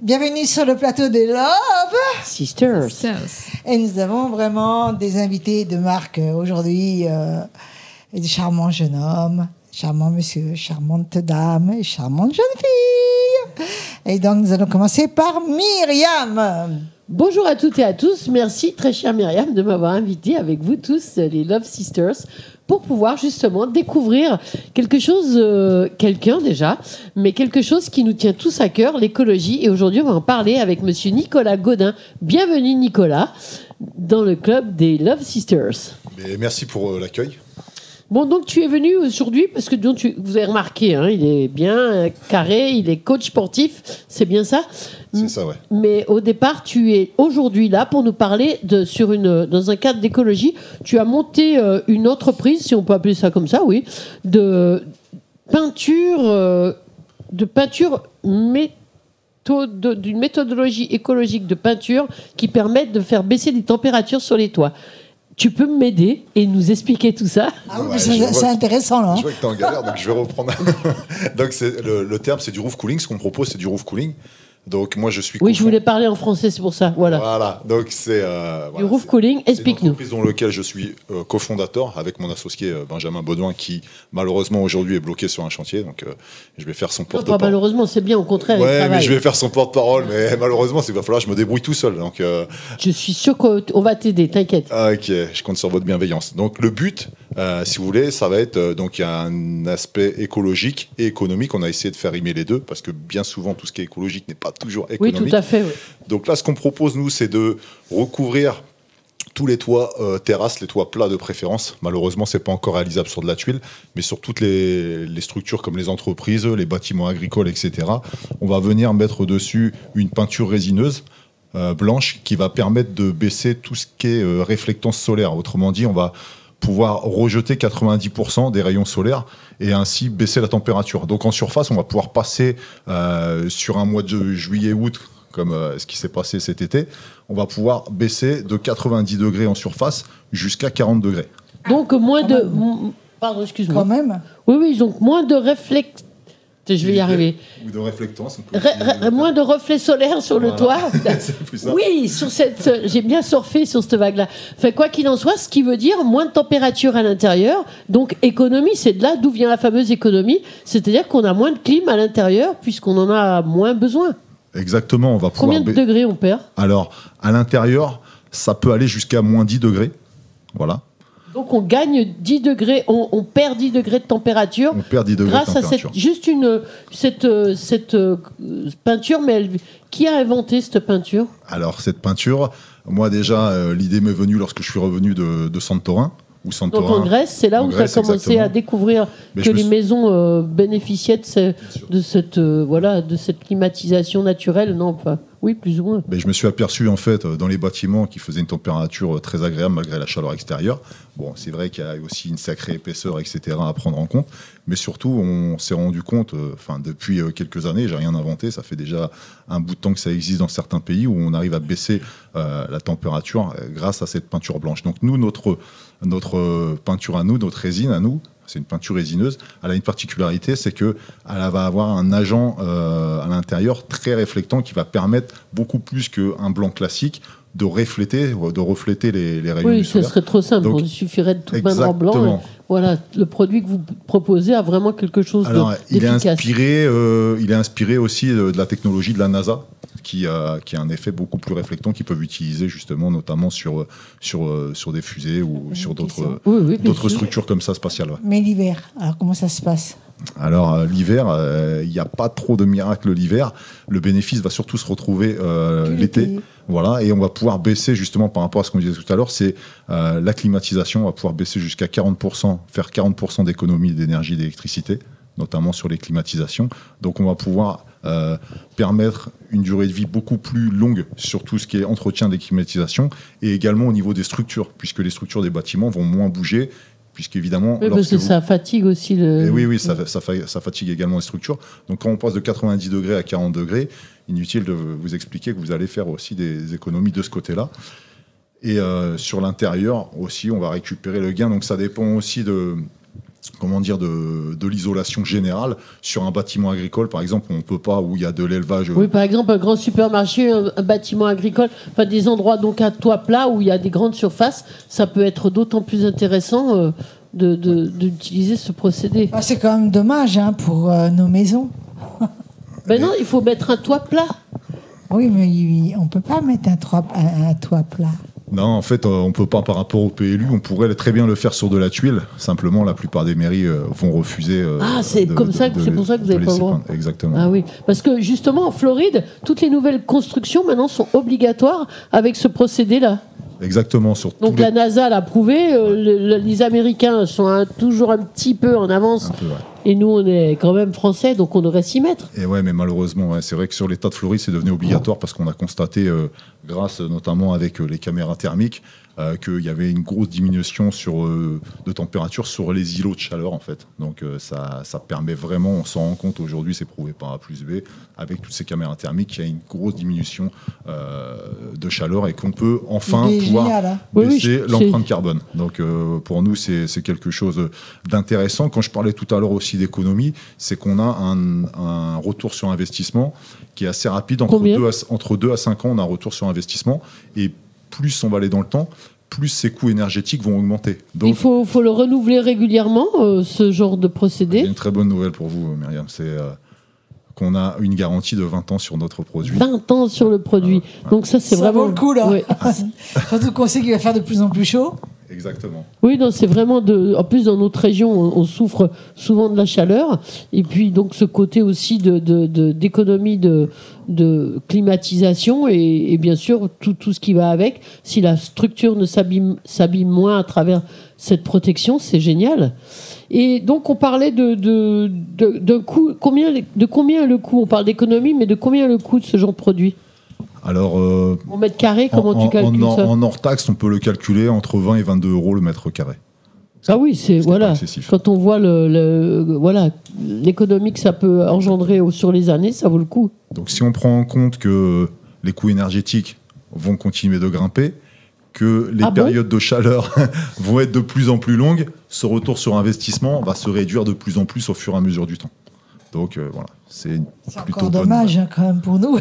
Bienvenue sur le plateau des Love Sisters. Et nous avons vraiment des invités de marque aujourd'hui. Des charmants jeunes hommes, charmants monsieur, charmantes dames et charmantes jeunes filles. Et donc nous allons commencer par Myriam. Bonjour à toutes et à tous. Merci très chère Myriam de m'avoir invité avec vous tous, les Love Sisters, pour pouvoir justement découvrir quelque chose, quelqu'un déjà, mais quelque chose qui nous tient tous à cœur, l'écologie. Et aujourd'hui, on va en parler avec monsieur Nicolas Gaudin. Bienvenue Nicolas, dans le club des Love Sisters. Mais merci pour l'accueil. Bon, donc tu es venu aujourd'hui parce que donc, vous avez remarqué, hein, il est bien carré, il est coach sportif, c'est bien ça ? C'est ça, ouais. Mais au départ, tu es aujourd'hui là pour nous parler dans un cadre d'écologie. Tu as monté une entreprise, si on peut appeler ça comme ça, oui, d'une méthodologie écologique de peinture qui permet de faire baisser les températures sur les toits. Tu peux m'aider et nous expliquer tout ça ? Ah oui, c'est intéressant là. Je vois que tu es en galère, donc je vais reprendre. Donc le terme, c'est du roof cooling. Ce qu'on propose, c'est du roof cooling. Donc moi, je suis. Oui, je voulais parler en français, c'est pour ça. Voilà. Donc c'est. Du roof cooling, explique-nous. C'est une entreprise dans laquelle je suis cofondateur avec mon associé Benjamin Baudouin, qui malheureusement aujourd'hui est bloqué sur un chantier. Donc je vais faire son porte-parole. Malheureusement, c'est bien, au contraire. Ouais, mais je vais faire son porte-parole. Mais malheureusement, il va falloir que je me débrouille tout seul. Donc. Je suis sûr qu'on va t'aider, t'inquiète. Ah, ok, je compte sur votre bienveillance. Donc le but, si vous voulez, ça va être donc il y a un aspect écologique et économique. On a essayé de faire rimer les deux parce que bien souvent tout ce qui est écologique n'est pas toujours économique. Oui, tout à fait. Oui. Donc là, ce qu'on propose nous, c'est de recouvrir tous les toits terrasses, les toits plats de préférence. Malheureusement, c'est pas encore réalisable sur de la tuile, mais sur toutes les structures comme les entreprises, les bâtiments agricoles, etc. On va venir mettre dessus une peinture résineuse blanche qui va permettre de baisser tout ce qui est réflectance solaire. Autrement dit, on va pouvoir rejeter 90% des rayons solaires et ainsi baisser la température. Donc en surface, on va pouvoir passer sur un mois de juillet-août, comme ce qui s'est passé cet été, on va pouvoir baisser de 90 degrés en surface jusqu'à 40 degrés. Donc moins de... Pardon, excuse-moi. Quand même. Oui, donc moins de Je vais y arriver. Ou de réflectance. Moins de reflets solaires sur le toit. C'est plus ça. Oui, j'ai bien surfé sur cette vague-là. Enfin, quoi qu'il en soit, ce qui veut dire moins de température à l'intérieur. Donc économie, c'est de là d'où vient la fameuse économie. C'est-à-dire qu'on a moins de clim à l'intérieur puisqu'on en a moins besoin. Exactement. On va pouvoir Combien de degrés on perd ? Alors, à l'intérieur, ça peut aller jusqu'à moins 10 degrés. Voilà. Donc on gagne 10 degrés, on perd 10 degrés de température. On perd 10 degrés grâce de température. À cette peinture. Mais qui a inventé cette peinture ? Alors cette peinture, moi déjà, l'idée m'est venue lorsque je suis revenu de Santorin. Donc en Grèce, c'est là où tu as commencé à découvrir que les maisons bénéficiaient de cette climatisation naturelle, non ? Enfin, oui, plus ou moins. Mais je me suis aperçu en fait dans les bâtiments qui faisaient une température très agréable malgré la chaleur extérieure. Bon, c'est vrai qu'il y a aussi une sacrée épaisseur, etc. à prendre en compte. Mais surtout, on s'est rendu compte, depuis quelques années, j'ai rien inventé, ça fait déjà un bout de temps que ça existe dans certains pays où on arrive à baisser la température grâce à cette peinture blanche. Donc nous, notre peinture à nous, notre résine à nous, c'est une peinture résineuse, elle a une particularité, c'est qu'elle va avoir un agent à l'intérieur très réflectant qui va permettre beaucoup plus qu'un blanc classique de refléter les rayons du Oui, solaire. ce serait trop simple. Donc, il suffirait de tout peindre en blanc. Voilà, le produit que vous proposez a vraiment quelque chose d'efficace. Il est inspiré aussi de la technologie de la NASA, qui a un effet beaucoup plus réflectant qu'ils peuvent utiliser justement, notamment sur des fusées ou sur d'autres structures comme ça spatiales. Ouais. Mais l'hiver, alors comment ça se passe ? Alors l'hiver, il n'y a pas trop de miracles l'hiver. Le bénéfice va surtout se retrouver l'été. Voilà, et on va pouvoir baisser justement par rapport à ce qu'on disait tout à l'heure, c'est la climatisation. On va pouvoir baisser jusqu'à 40%, faire 40% d'économie d'énergie et d'électricité, notamment sur les climatisations. Donc on va pouvoir permettre une durée de vie beaucoup plus longue sur tout ce qui est entretien des climatisations et également au niveau des structures, puisque les structures des bâtiments vont moins bouger. Puisqu'évidemment, ça fatigue aussi le... Oui, ça fatigue également les structures. Donc quand on passe de 90 degrés à 40 degrés, inutile de vous expliquer que vous allez faire aussi des économies de ce côté-là. Et sur l'intérieur aussi, on va récupérer le gain. Donc ça dépend aussi comment dire, de l'isolation générale. Sur un bâtiment agricole, par exemple, on ne peut pas, où il y a de l'élevage. Oui, par exemple, un grand supermarché, un bâtiment agricole, enfin des endroits donc à toit plat où il y a des grandes surfaces, ça peut être d'autant plus intéressant d'utiliser ce procédé. Ah, c'est quand même dommage pour nos maisons. Ben non, il faut mettre un toit plat. Oui, mais on ne peut pas mettre un toit plat. Non, en fait, on ne peut pas par rapport au PLU. On pourrait très bien le faire sur de la tuile. Simplement, la plupart des mairies vont refuser. C'est pour ça que vous n'avez pas le droit. Exactement. Ah oui, parce que justement, en Floride, toutes les nouvelles constructions maintenant sont obligatoires avec ce procédé-là. Exactement. Donc la NASA l'a prouvé, les Américains sont toujours un petit peu en avance. Un peu, ouais. Et nous, on est quand même français, donc on devrait s'y mettre. Et ouais, mais malheureusement, c'est vrai que sur l'État de Floride, c'est devenu obligatoire parce qu'on a constaté, grâce notamment avec les caméras thermiques, qu'il y avait une grosse diminution de température sur les îlots de chaleur, en fait. Donc ça permet vraiment, on s'en rend compte aujourd'hui, c'est prouvé par A plus B, avec toutes ces caméras thermiques, qu'il y a une grosse diminution de chaleur et qu'on peut enfin pouvoir baisser l'empreinte carbone. Donc pour nous, c'est quelque chose d'intéressant. Quand je parlais tout à l'heure aussi d'économie, c'est qu'on a un retour sur investissement qui est assez rapide. Entre 2 à 5 ans, on a un retour sur investissement. Et plus on va aller dans le temps, plus ces coûts énergétiques vont augmenter. Donc, il faut le renouveler régulièrement, ce genre de procédé. J'ai une très bonne nouvelle pour vous, Myriam. C'est qu'on a une garantie de 20 ans sur notre produit. 20 ans sur le produit. Donc ça, c'est vraiment... Ça vaut le coup, là. Ouais. Surtout qu'on sait qu'il va faire de plus en plus chaud. Exactement. Oui, non, c'est vraiment en plus dans notre région, on souffre souvent de la chaleur, et puis donc ce côté aussi d'économie de climatisation et bien sûr tout ce qui va avec. Si la structure ne s'abîme moins à travers cette protection, c'est génial. Et donc on parlait d'un coût. Combien le coût? On parle d'économie, mais de combien le coût de ce genre de produit? Alors, au mètre carré, comment tu calcules ça? En hors taxe, on peut le calculer entre 20 et 22 euros le mètre carré. Ah oui, c'est voilà. Quand on voit l'économie que ça peut engendrer sur les années, ça vaut le coup. Donc si on prend en compte que les coûts énergétiques vont continuer de grimper, que les périodes de chaleur vont être de plus en plus longues, ce retour sur investissement va se réduire de plus en plus au fur et à mesure du temps. Donc voilà, c'est plutôt encore dommage quand même pour nous.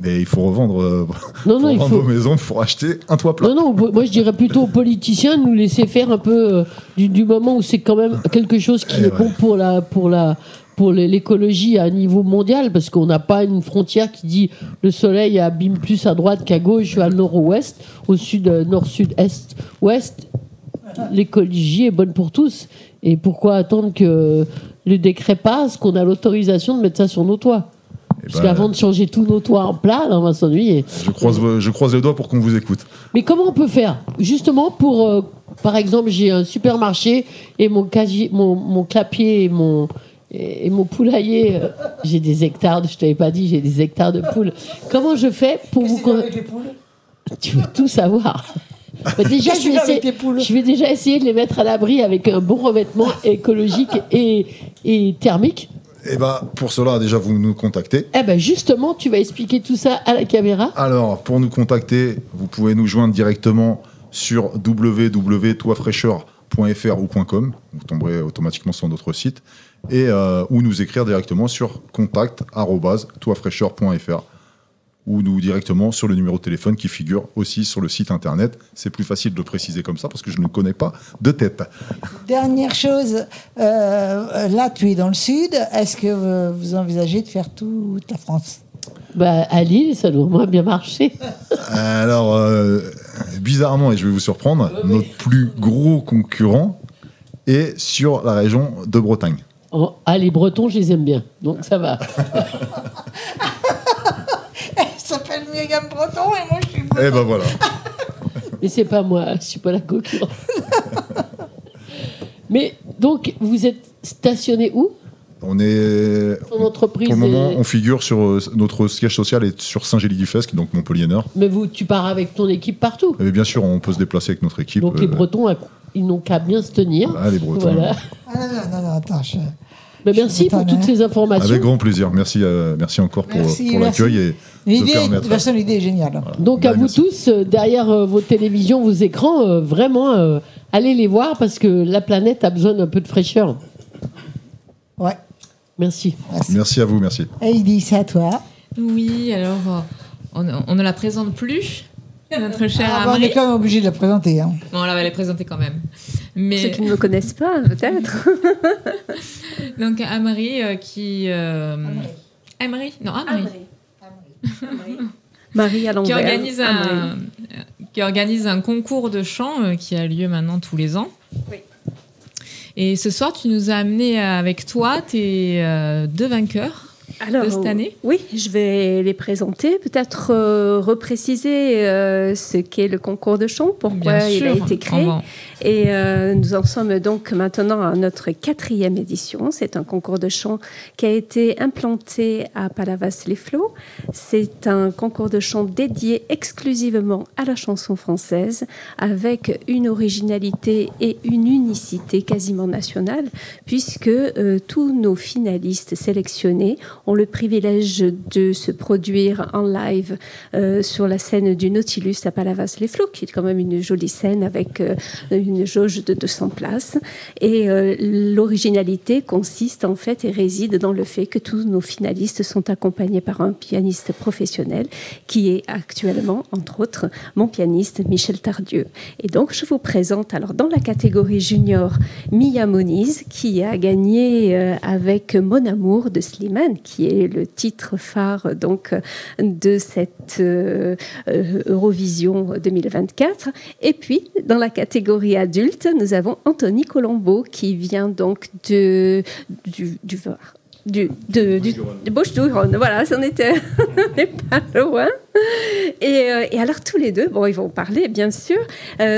Mais il faut revendre vos maisons pour acheter un toit plat. Non, moi je dirais plutôt aux politiciens de nous laisser faire un peu du moment où c'est quand même quelque chose qui est bon pour l'écologie à un niveau mondial, parce qu'on n'a pas une frontière qui dit le soleil abîme plus à droite qu'à gauche, à nord ou ouest, au sud, nord, sud, est, ouest. L'écologie est bonne pour tous. Et pourquoi attendre que le décret passe, qu'on a l'autorisation de mettre ça sur nos toits? Parce qu'avant de changer tous nos toits en plat, là, on va s'ennuyer. Je croise les doigts pour qu'on vous écoute. Mais comment on peut faire? Justement, par exemple, j'ai un supermarché et mon clapier et mon poulailler, j'ai des hectares, je t'avais pas dit, j'ai des hectares de poules. Comment je fais pour vous... avec les poules? Tu veux tout savoir. Déjà, je vais déjà essayer de les mettre à l'abri avec un bon revêtement écologique et thermique. Et pour cela, déjà, vous nous contactez. Justement, tu vas expliquer tout ça à la caméra. Alors, pour nous contacter, vous pouvez nous joindre directement sur www.toitfraîcheur.fr ou .com. Vous tomberez automatiquement sur notre site. Ou nous écrire directement sur contact@toitfraîcheur.fr ou nous directement sur le numéro de téléphone qui figure aussi sur le site internet. C'est plus facile de le préciser comme ça parce que je ne connais pas de tête. Dernière chose, là tu es dans le sud, est-ce que vous envisagez de faire toute la France? À Lille, ça doit moins bien marcher. Alors, bizarrement, et je vais vous surprendre, notre plus gros concurrent est sur la région de Bretagne. Les Bretons, je les aime bien, donc ça va. Elle s'appelle Myriam Breton et moi je suis Breton. Et voilà. Mais c'est pas moi, je suis pas la concurrente. Mais donc, vous êtes stationné où? On est. Ton entreprise. Pour le moment, on figure sur notre siège social est sur Saint-Gély-du-Fesque, donc Montpellier-Nord. Mais tu pars avec ton équipe partout? Mais bien sûr, on peut se déplacer avec notre équipe. Donc les Bretons, ils n'ont qu'à bien se tenir. Voilà, les Bretons. Voilà. Non, attends. Merci pour toutes ces informations. Avec grand plaisir. Merci encore pour l'accueil et de permettre. De toute façon, l'idée est géniale. Voilà. Donc à vous tous, derrière vos télévisions, vos écrans, vraiment, allez les voir parce que la planète a besoin d'un peu de fraîcheur. Ouais. Merci. Merci à vous, merci. Heidi, c'est à toi. Oui, alors, on ne la présente plus, notre chère On Amaury. est quand même obligé de la présenter. Hein. Bon, on va la présenter quand même. Ceux Mais, qui ne me connaissent pas, peut-être. donc, Amaury qui... Amaury. Non, Amaury. Marie à Qui l'envers. organise un concours de chant qui a lieu maintenant tous les ans. Oui. Et ce soir, tu nous as amené avec toi tes deux vainqueurs de cette année. Oui, je vais les présenter. Peut-être repréciser ce qu'est le concours de chant, pourquoi Bien il sûr. a été créé. Bon. Et nous en sommes donc maintenant à notre 4e édition. C'est un concours de chant qui a été implanté à Palavas-les-Flots. C'est un concours de chant dédié exclusivement à la chanson française, avec une originalité et une unicité quasiment nationale, puisque tous nos finalistes sélectionnés ont le privilège de se produire en live sur la scène du Nautilus à Palavas-les-Flots, qui est quand même une jolie scène avec une jauge de 200 places. Et l'originalité consiste en fait et réside dans le fait que tous nos finalistes sont accompagnés par un pianiste professionnel qui est actuellement, entre autres, mon pianiste Michel Tardieu. Et donc, je vous présente alors dans la catégorie junior Mia Moniz, qui a gagné avec Mon Amour de Slimane, qui est le titre phare donc de cette Eurovision 2024. Et puis, dans la catégorie adulte, nous avons Anthony Colombo qui vient donc du Var. De Bouches-du-Rhône, voilà, on n'est pas loin. Et alors tous les deux, bon, ils vont parler bien sûr.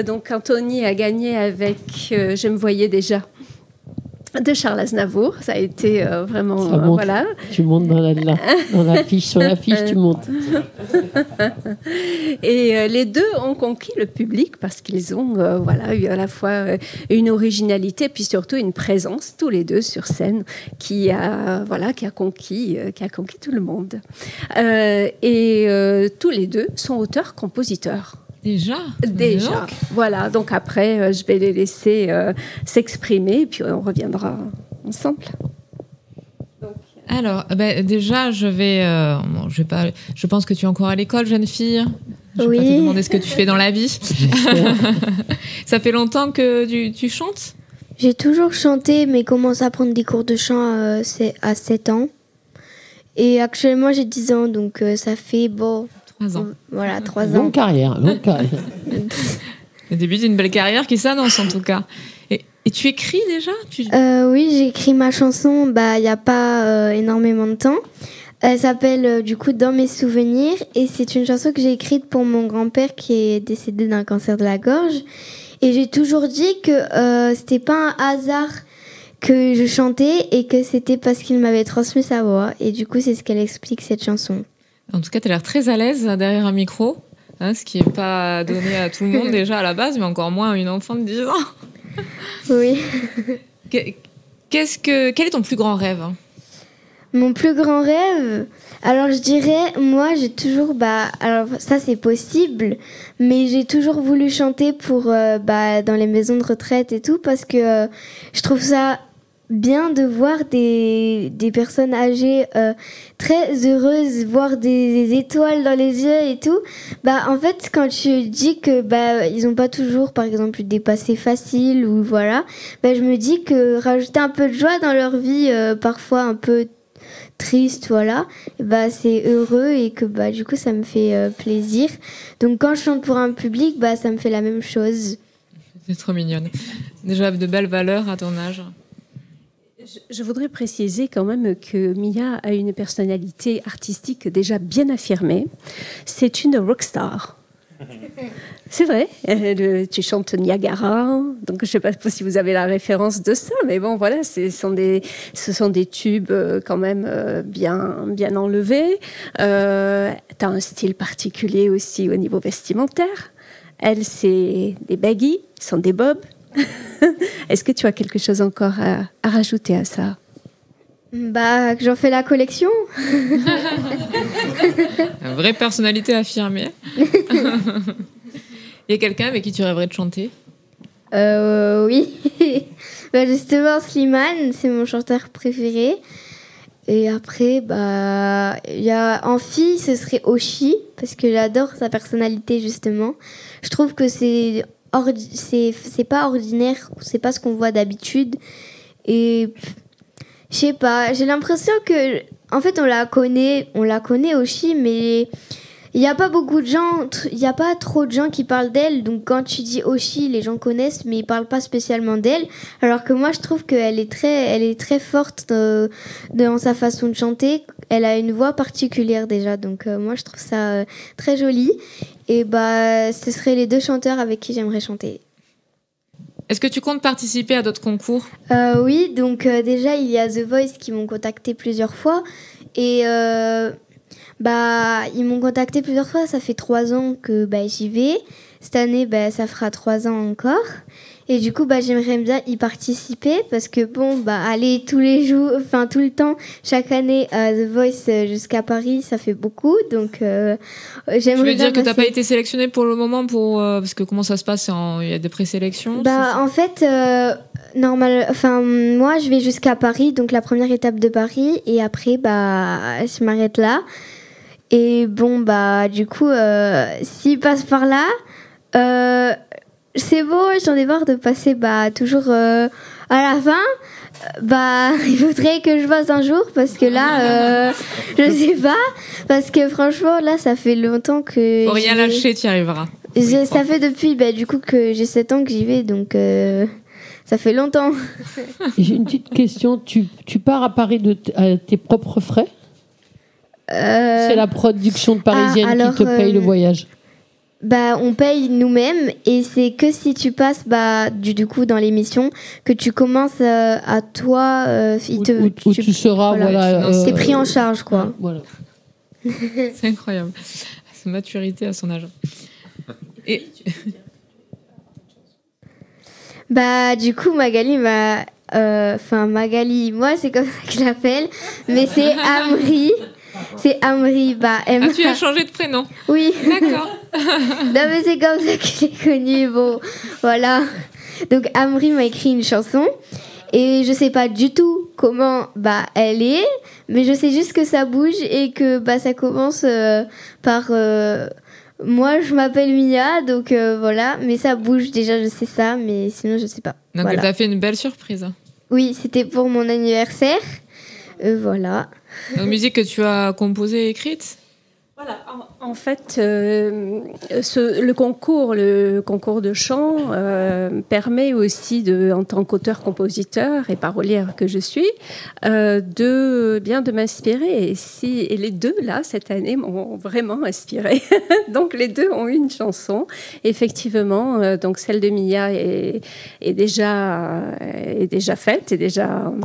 Donc Anthony a gagné avec Je me voyais déjà de Charles Aznavour. Ça a été vraiment Ça monte. voilà. Tu montes dans la fiche, sur la fiche, tu montes. Et les deux ont conquis le public parce qu'ils ont voilà, eu à la fois une originalité puis surtout une présence tous les deux sur scène qui a conquis tout le monde. Tous les deux sont auteurs-compositeurs. Déjà. Voilà. Donc après, je vais les laisser s'exprimer, puis on reviendra ensemble. Alors, déjà, je pense que tu es encore à l'école, jeune fille. Je vais pas te demander ce que tu fais dans la vie. Ça fait longtemps que tu chantes ? J'ai toujours chanté, mais commencé à prendre des cours de chant à 7 ans. Et actuellement, j'ai 10 ans, donc ça fait 3 ans. Voilà, 3 ans. Longue carrière. Le début d'une belle carrière qui s'annonce en tout cas. Et tu écris déjà ? Oui, j'ai écrit ma chanson il n'y a pas énormément de temps. Elle s'appelle du coup Dans mes souvenirs et c'est une chanson que j'ai écrite pour mon grand-père qui est décédé d'un cancer de la gorge. Et j'ai toujours dit que c'était pas un hasard que je chantais et que c'était parce qu'il m'avait transmis sa voix. Et du coup, c'est ce qu'elle explique cette chanson. En tout cas, tu as l'air très à l'aise derrière un micro, ce qui n'est pas donné à tout le monde déjà à la base, mais encore moins à une enfant de 10 ans. Oui. Quel est ton plus grand rêve ? Mon plus grand rêve, alors je dirais, moi j'ai toujours, alors ça c'est possible, mais j'ai toujours voulu chanter pour dans les maisons de retraite et tout, parce que je trouve ça bien de voir des personnes âgées très heureuses, voir des étoiles dans les yeux et tout. En fait, quand tu dis que ils n'ont pas toujours, par exemple, des passés faciles ou voilà, je me dis que rajouter un peu de joie dans leur vie, parfois un peu triste, voilà, c'est heureux et que du coup ça me fait plaisir. Donc quand je chante pour un public, ça me fait la même chose. C'est trop mignonne. Déjà de belles valeurs à ton âge. Je voudrais préciser quand même que Mia a une personnalité artistique déjà bien affirmée. C'est une rockstar. C'est vrai, tu chantes Niagara, donc je ne sais pas si vous avez la référence de ça, mais bon voilà, ce sont des tubes quand même bien enlevés. Tu as un style particulier aussi au niveau vestimentaire. Elle, c'est des baggy, sont des bobs. Est-ce que tu as quelque chose encore à rajouter à ça ? Que j'en fais la collection. Une vraie personnalité affirmée. Il y a quelqu'un avec qui tu rêverais de chanter ? Oui. Bah, justement, Slimane, c'est mon chanteur préféré. Et après, bah, il y a en fille, ce serait Oshi, parce que j'adore sa personnalité, justement. Je trouve que c'est pas ordinaire, c'est pas ce qu'on voit d'habitude. Et je sais pas, j'ai l'impression que, en fait, on la connaît Oshi, mais il n'y a pas beaucoup de gens, il n'y a pas trop de gens qui parlent d'elle. Donc quand tu dis Oshi, les gens connaissent, mais ils parlent pas spécialement d'elle. Alors que moi, je trouve qu'elle est très forte dans sa façon de chanter. Elle a une voix particulière déjà. Donc moi, je trouve ça très joli. Et bah, ce seraient les 2 chanteurs avec qui j'aimerais chanter. Est-ce que tu comptes participer à d'autres concours ? Oui, donc déjà, il y a The Voice qui m'ont contacté plusieurs fois. Et bah, ils m'ont contacté plusieurs fois, ça fait 3 ans que bah, j'y vais. Cette année, bah, ça fera 3 ans encore. Et du coup, bah, j'aimerais bien y participer parce que bon, bah, aller tous les jours, enfin tout le temps, chaque année à The Voice jusqu'à Paris, ça fait beaucoup. Donc, j'aimerais Tu veux dire que passer... t'as pas été sélectionnée pour le moment parce que comment ça se passe ? Il y a des présélections ? Bah, en fait, moi, je vais jusqu'à Paris, donc la première étape de Paris, et après, bah, je m'arrête là. Et bon, bah, du coup, s'il passe par là, c'est bon, j'en ai marre de passer bah, toujours à la fin. Bah, il faudrait que je passe un jour parce que là, je sais pas. Parce que franchement, là, ça fait longtemps que. Faut rien lâcher, tu y arriveras. Ça fait depuis bah, du coup que j'ai 7 ans que j'y vais, donc ça fait longtemps. J'ai une petite question. Tu pars à Paris à tes propres frais ? C'est la production parisienne qui te paye le voyage. Bah, on paye nous-mêmes et c'est que si tu passes bah, du coup dans l'émission que tu commences à toi. Où tu seras. Voilà, t'es pris en charge, quoi. Voilà. C'est incroyable. Cette maturité à son âge. Et... Bah, du coup, Magali m'a. Magali, moi, c'est comme ça que je l'appelle, mais c'est Amri. C'est Amri. Bah, tu as changé de prénom ? Oui. D'accord. Non, mais c'est comme ça que je l'ai connue. Bon, voilà. Donc, Amri m'a écrit une chanson. Et je sais pas du tout comment bah, elle est, mais je sais juste que ça bouge et que bah, ça commence par... moi, je m'appelle Mia, donc voilà. Mais ça bouge déjà, je sais ça, mais sinon, je sais pas. Donc, voilà. Elle t'a fait une belle surprise. Oui, c'était pour mon anniversaire. Voilà. Une musique que tu as composée et écrite ? Voilà, en fait, le concours de chant permet aussi, en tant qu'auteur-compositeur et parolière que je suis, de m'inspirer. Et les 2, là, cette année, m'ont vraiment inspirée. Donc, les 2 ont eu une chanson. Effectivement, donc celle de Mia est déjà faite.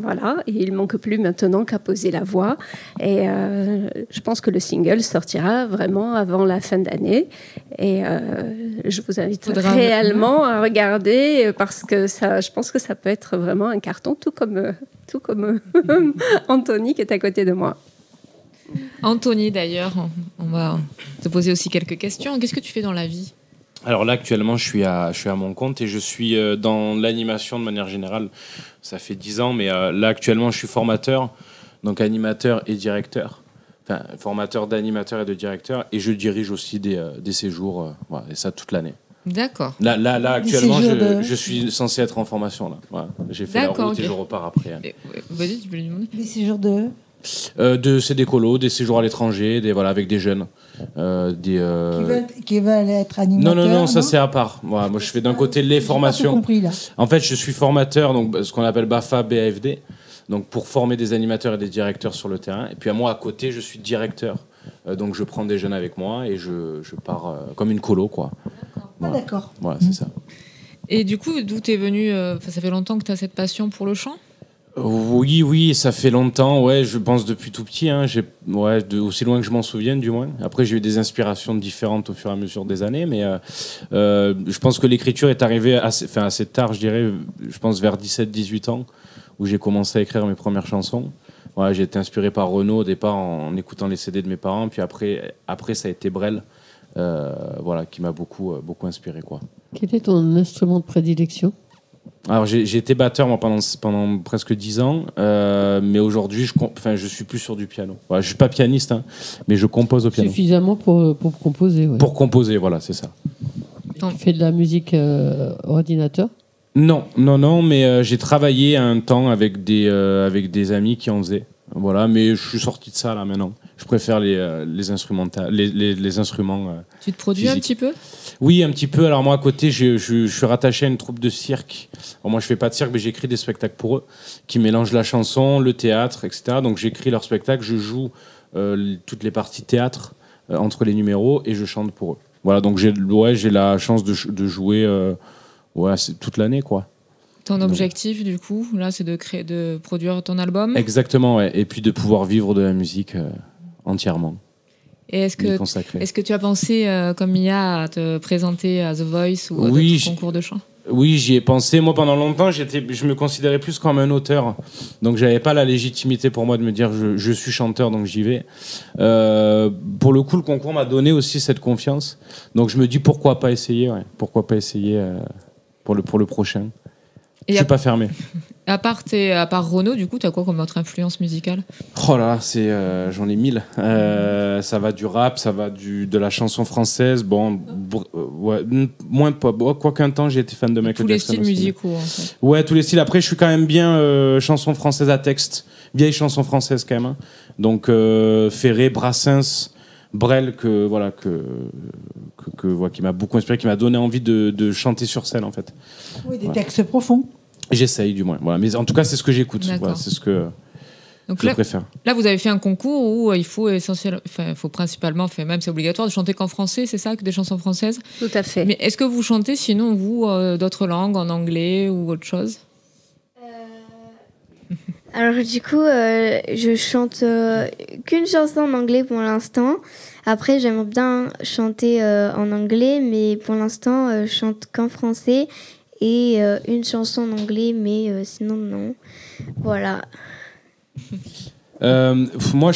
Voilà. Et il ne manque plus maintenant qu'à poser la voix. Et je pense que le single sortira vraiment avant la fin d'année et je vous invite réellement à regarder parce que je pense que ça peut être vraiment un carton tout comme Anthony qui est à côté de moi. Anthony d'ailleurs, on va te poser aussi quelques questions. Qu'est-ce que tu fais dans la vie ? Alors là actuellement je suis à mon compte et je suis dans l'animation de manière générale. Ça fait 10 ans mais là actuellement je suis formateur, donc animateur et directeur. Enfin, formateur d'animateur et de directeur, et je dirige aussi des séjours, voilà, et ça toute l'année. D'accord. Là actuellement, je suis censé être en formation. Là. Voilà. J'ai fait la route et je repars après. Vas-y, tu peux lui demander. Des séjours de c'est des colos, des séjours à l'étranger, avec des jeunes. Qui veulent être animateurs. Non, ça c'est à part. Voilà, moi je fais d'un côté les formations. Pas tout compris, là. En fait, je suis formateur, donc ce qu'on appelle BAFA, BAFD. Donc pour former des animateurs et des directeurs sur le terrain. Et puis à moi, à côté, je suis directeur. Donc je prends des jeunes avec moi et je pars comme une colo, quoi. Voilà. D'accord. Voilà, c'est ça. Et du coup, d'où t'es venu ça fait longtemps que tu as cette passion pour le chant ? Oui, ça fait longtemps. Ouais, je pense depuis tout petit. Hein, aussi loin que je m'en souvienne, du moins. Après, j'ai eu des inspirations différentes au fur et à mesure des années. Mais je pense que l'écriture est arrivée assez tard, je dirais. Je pense vers 17-18 ans. Où j'ai commencé à écrire mes premières chansons. Voilà, j'ai été inspiré par Renaud au départ en écoutant les CD de mes parents, puis après ça a été Brel, qui m'a beaucoup inspiré, quoi. Quel est ton instrument de prédilection ? Alors j'ai été batteur moi pendant presque 10 ans, mais aujourd'hui je suis plus sur du piano. Voilà, je suis pas pianiste, hein, mais je compose au piano. Suffisamment pour composer. Ouais. Pour composer, voilà, c'est ça. Tu fais de la musique ordinateur ? Non, mais j'ai travaillé un temps avec des amis qui en faisaient. Voilà, mais je suis sorti de ça là maintenant. Je préfère les instruments. Tu te produis physiques. un petit peu ? Oui, un petit peu. Alors moi, à côté, je suis rattaché à une troupe de cirque. Alors moi, je fais pas de cirque, mais j'écris des spectacles pour eux, qui mélangent la chanson, le théâtre, etc. Donc j'écris leurs spectacles, je joue toutes les parties théâtre entre les numéros et je chante pour eux. Voilà, donc j'ai la chance de jouer c'est toute l'année, quoi. Ton objectif, du coup, là, c'est de produire ton album ? Exactement, ouais. Et puis de pouvoir vivre de la musique entièrement. Et est-ce que tu as pensé, comme Mia, à te présenter à The Voice ou à d'autres concours de chant ? Oui, j'y ai pensé. Moi, pendant longtemps, je me considérais plus comme un auteur. Donc, j'avais pas la légitimité pour moi de me dire je suis chanteur, donc j'y vais. Pour le coup, le concours m'a donné aussi cette confiance. Donc, je me dis pourquoi pas essayer, pourquoi pas essayer pour le prochain. Je suis pas fermé. À part Renaud, du coup, tu as quoi comme autre influence musicale ? Oh là, j'en ai 1000. Ça va du rap, ça va de la chanson française. Bon, moins pop. Quoiqu'un temps, j'ai été fan de Michael Jackson. Tous les styles musicaux, en fait. Ouais, tous les styles. Après, je suis quand même bien chanson française à texte. Vieille chanson française, quand même. Hein. Donc, Ferré, Brassens, Brel, qui m'a beaucoup inspiré, qui m'a donné envie de chanter sur scène, en fait. Oui, des textes profonds. J'essaye, du moins. Voilà. Mais en tout cas, c'est ce que j'écoute. Voilà, c'est ce que je préfère. Là, vous avez fait un concours où il faut principalement, même c'est obligatoire, de chanter qu'en français, c'est ça, que des chansons françaises ? Tout à fait. Mais est-ce que vous chantez sinon, vous, d'autres langues, en anglais ou autre chose ? Alors du coup, je chante qu'une chanson en anglais pour l'instant. Après, j'aimerais bien chanter en anglais, mais pour l'instant, je chante qu'en français. Et une chanson en anglais, mais sinon, non. Voilà. Moi,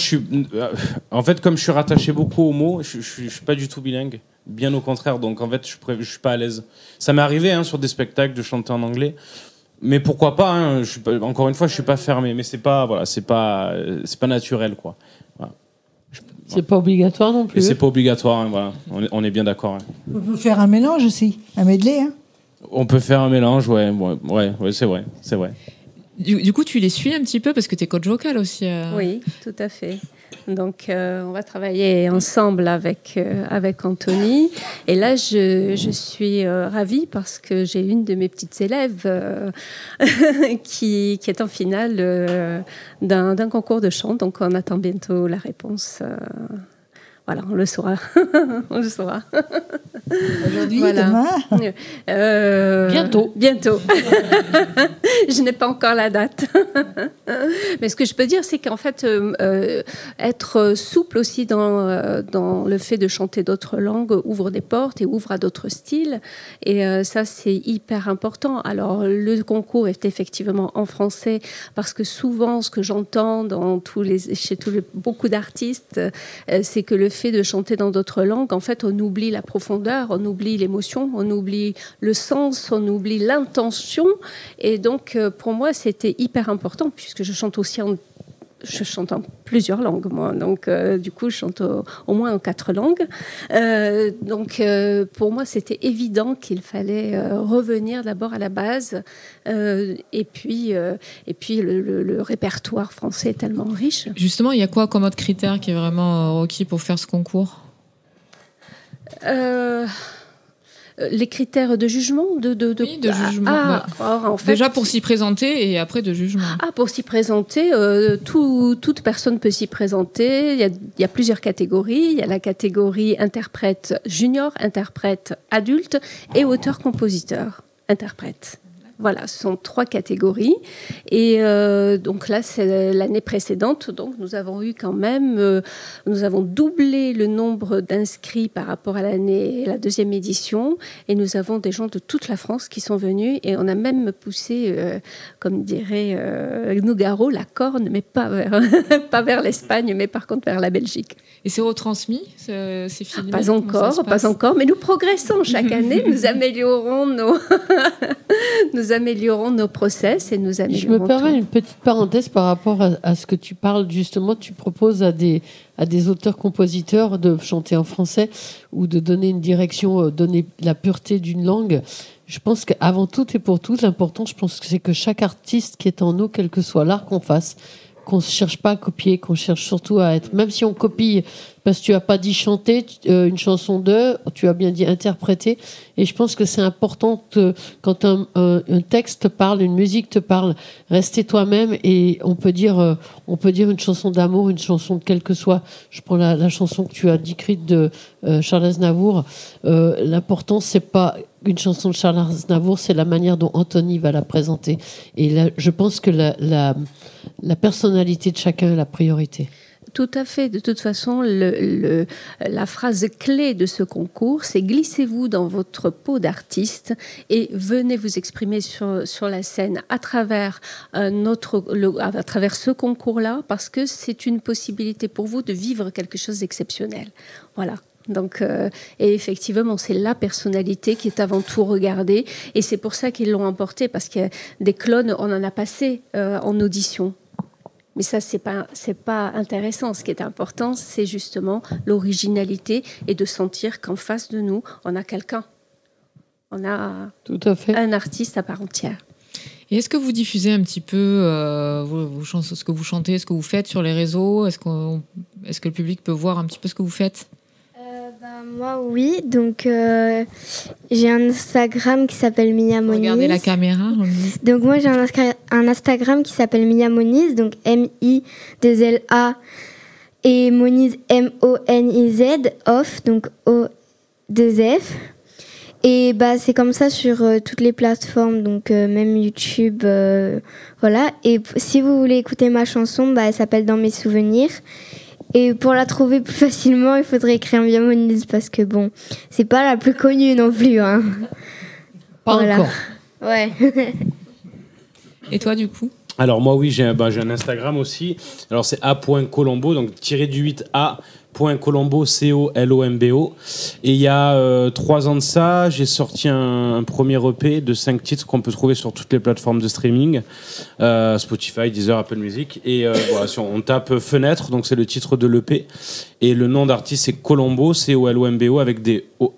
en fait, comme je suis rattaché beaucoup aux mots, je suis pas du tout bilingue. Bien au contraire. Donc, en fait, je suis pas à l'aise. Ça m'est arrivé sur des spectacles de chanter en anglais. Mais pourquoi pas, encore une fois, je suis pas fermé. Mais c'est pas naturel, quoi. Voilà. C'est pas obligatoire non plus. Et c'est pas obligatoire, voilà. On est bien d'accord. Hein. On peut faire un mélange aussi, un medley. Hein. On peut faire un mélange, ouais, c'est vrai. Du coup, tu les suis un petit peu parce que tu es coach vocal aussi. Oui, tout à fait. Donc, on va travailler ensemble avec Anthony. Et là, je suis ravie parce que j'ai une de mes petites élèves qui est en finale d'un concours de chant. Donc, on attend bientôt la réponse. Voilà, on le saura. On le saura. Aujourd'hui, demain Bientôt. Je n'ai pas encore la date. Mais ce que je peux dire, c'est qu'en fait, être souple aussi dans le fait de chanter d'autres langues ouvre des portes et ouvre à d'autres styles. Et ça, c'est hyper important. Alors, le concours est effectivement en français parce que souvent, ce que j'entends chez beaucoup d'artistes, c'est que le fait de chanter dans d'autres langues, en fait, on oublie la profondeur, on oublie l'émotion, on oublie le sens, on oublie l'intention. Et donc, pour moi, c'était hyper important, puisque je chante en plusieurs langues, moi. Donc, du coup, je chante au moins en 4 langues. Donc, pour moi, c'était évident qu'il fallait revenir d'abord à la base. Et puis le répertoire français est tellement riche. Justement, il y a quoi comme autre critère qui est vraiment requis pour faire ce concours ? Les critères de jugement jugement. En fait, déjà pour s'y présenter et après de jugement. Pour s'y présenter, toute personne peut s'y présenter. Il y a plusieurs catégories. Il y a la catégorie interprète junior, interprète adulte et auteur-compositeur interprète. Voilà, ce sont 3 catégories. Et donc là, c'est l'année précédente. Donc nous avons eu quand même, nous avons doublé le nombre d'inscrits par rapport à la 2e édition. Et nous avons des gens de toute la France qui sont venus. Et on a même poussé, comme dirait Nougaro, la corne, mais pas vers l'Espagne, mais par contre vers la Belgique. Et c'est retransmis, c'est filmé? Pas encore, mais nous progressons chaque année. Nous améliorons nos process et nous améliorons. Je me permets une petite parenthèse par rapport à ce que tu parles. Justement, tu proposes à des auteurs-compositeurs de chanter en français ou de donner une direction, donner la pureté d'une langue. Je pense qu'avant tout et pour tout, l'important, je pense que c'est que chaque artiste qui est en nous, quel que soit l'art qu'on fasse, qu'on ne cherche pas à copier, qu'on cherche surtout à être... Même si on copie, parce que tu n'as pas dit chanter une chanson tu as bien dit interpréter. Et je pense que c'est important que, quand un texte te parle, une musique te parle, rester toi-même. Et on peut dire une chanson d'amour, une chanson de quel que soit. Je prends la chanson que tu as décrite de Charles Aznavour. L'important, c'est pas une chanson de Charles Aznavour, c'est la manière dont Anthony va la présenter. Et là, je pense que la personnalité de chacun est la priorité. Tout à fait. De toute façon, la phrase clé de ce concours, c'est « Glissez-vous dans votre peau d'artiste et venez vous exprimer sur la scène à travers ce concours-là, parce que c'est une possibilité pour vous de vivre quelque chose d'exceptionnel. » Voilà. Donc, et effectivement, c'est la personnalité qui est avant tout regardée. Et c'est pour ça qu'ils l'ont emporté, parce que des clones, on en a passé en audition. Mais ça, c'est pas intéressant. Ce qui est important, c'est justement l'originalité et de sentir qu'en face de nous, on a quelqu'un. On a tout à fait un artiste à part entière. Et est-ce que vous diffusez un petit peu ce que vous chantez, ce que vous faites sur les réseaux? Est-ce que le public peut voir un petit peu ce que vous faites? Moi, oui. Donc, j'ai un Instagram qui s'appelle Mia Moniz. Regardez la caméra. Donc, moi, j'ai un Instagram qui s'appelle Mia Moniz. Donc, M-I-2-L-A et Moniz, M-O-N-I-Z, off, donc O-2-F. Et c'est comme ça sur toutes les plateformes, donc même YouTube. Voilà. Et si vous voulez écouter ma chanson, elle s'appelle Dans mes souvenirs. Et pour la trouver plus facilement, il faudrait écrire Mia Moniz, parce que c'est pas la plus connue non plus. Hein. Pas encore. Ouais. Et toi, du coup? Alors moi, oui, j'ai un Instagram aussi. Alors c'est a.colombo, donc _a.colombo, C-O-L-O-M-B-O. Et il y a 3 ans de ça, j'ai sorti un premier EP de 5 titres qu'on peut trouver sur toutes les plateformes de streaming, Spotify, Deezer, Apple Music. Et voilà, si on tape Fenêtre, donc c'est le titre de l'EP. Et le nom d'artiste, c'est Colombo, C-O-L-O-M-B-O, avec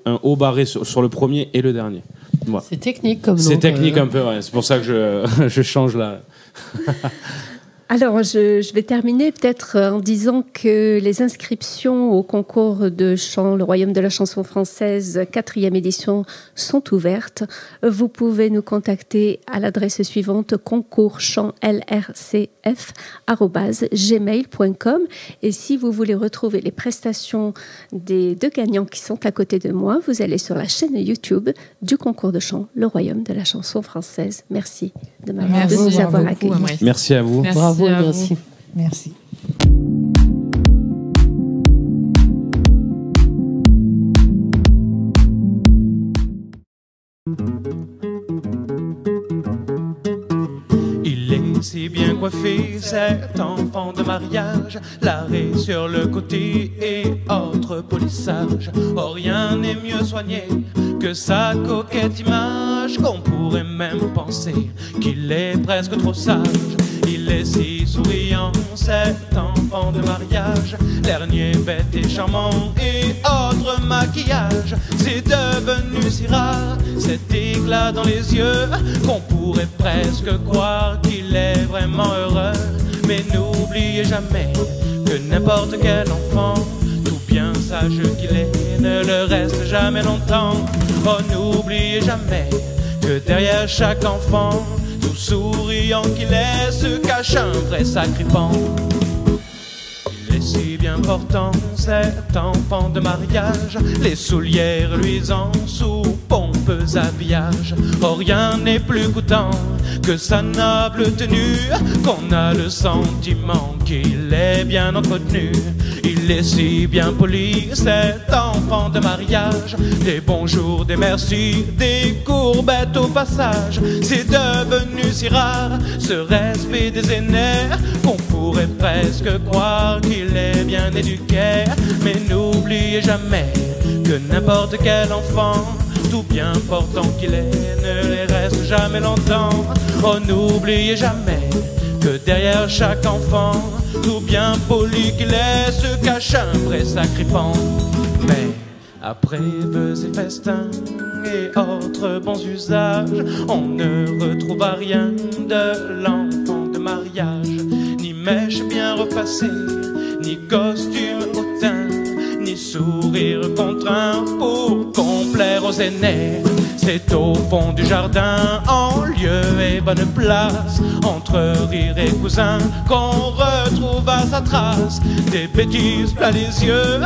un O barré sur le premier et le dernier. Voilà. C'est technique comme nom. C'est technique un peu, ouais. C'est pour ça que je change là. Alors, je vais terminer peut-être en disant que les inscriptions au concours de chant Le Royaume de la chanson française 4e édition sont ouvertes. Vous pouvez nous contacter à l'adresse suivante concourschantlrcf@gmail.com. Et si vous voulez retrouver les prestations des 2 gagnants qui sont à côté de moi, vous allez sur la chaîne YouTube du concours de chant Le Royaume de la chanson française. Merci de nous avoir accueillis. Merci à vous. Bravo, merci. Merci. Il est si bien coiffé, cet enfant de mariage, l'arrêt sur le côté et autres polissages. Oh, rien n'est mieux soigné que sa coquette image, qu'on pourrait même penser qu'il est presque trop sage. Il est si souriant, cet enfant de mariage, l'air niais, bête et charmant et autres maquillages. C'est devenu si rare, cet éclat dans les yeux, qu'on pourrait presque croire qu'il est vraiment heureux. Mais n'oubliez jamais que n'importe quel enfant, tout bien sage qu'il est, ne le reste jamais longtemps. Oh, n'oubliez jamais que derrière chaque enfant, tout souriant qu'il est, se cache un vrai sacripant. Il est si bien portant, cet enfant de mariage, les souliers luisants sous pompe pompeux habillage. Oh, rien n'est plus coûtant que sa noble tenue, qu'on a le sentiment qu'il est bien entretenu. Il est si bien poli, cet enfant de mariage. Des bonjours, des merci, des courbettes au passage. C'est devenu si rare, ce respect des aînés, qu'on pourrait presque croire qu'il est bien éduqué. Mais n'oubliez jamais que n'importe quel enfant, tout bien portant qu'il est, ne les reste jamais longtemps. Oh, n'oubliez jamais que derrière chaque enfant, tout bien poli qu'il est, se cache un vrai sacripant. Mais après vœux et festins et autres bons usages, on ne retrouva rien de l'enfant de mariage. Ni mèche bien repassée, ni costume hautain, ni sourire contraint pour complaire aux aînés. C'est au fond du jardin, en lieu et bonne place, entre rire et cousin, qu'on retrouva sa trace. Des bêtises plein les yeux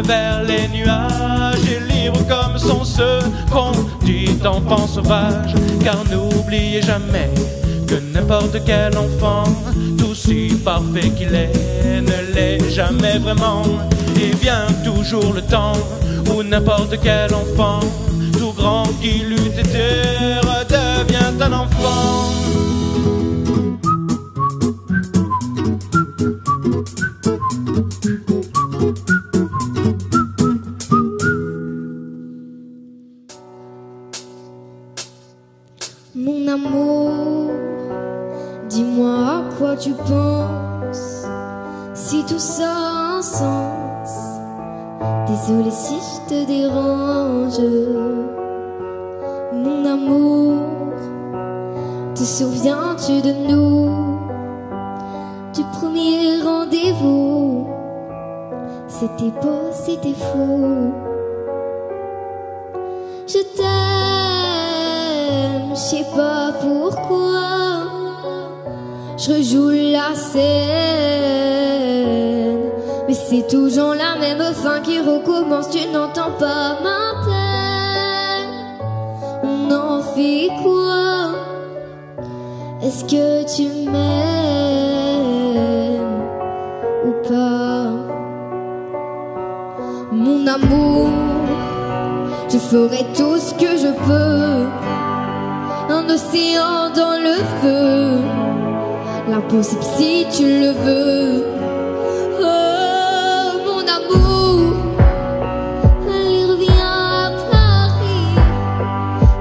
vers les nuages, et libre comme sont ceux qu'on dit enfants sauvages. Car n'oubliez jamais que n'importe quel enfant, tout si parfait qu'il est, ne l'est jamais vraiment. Et vient toujours le temps où n'importe quel enfant, tout grand qu'il eût été, redevient un enfant. Mon amour, dis-moi à quoi tu penses, si tout ça a un sens. Désolée si je te dérange. Mon amour, te souviens-tu de nous, du premier rendez-vous? C'était beau, c'était fou. Je t'aime, je sais pas pourquoi. Je rejoue la scène, mais c'est toujours la même fin qui recommence. Tu n'entends pas ma peine. On en fait quoi? Est-ce que tu m'aimes ou pas? Mon amour, je ferai tout ce que je peux. Un océan dans le feu, l'impossible si tu le veux. Oh, mon amour, allez, reviens à Paris.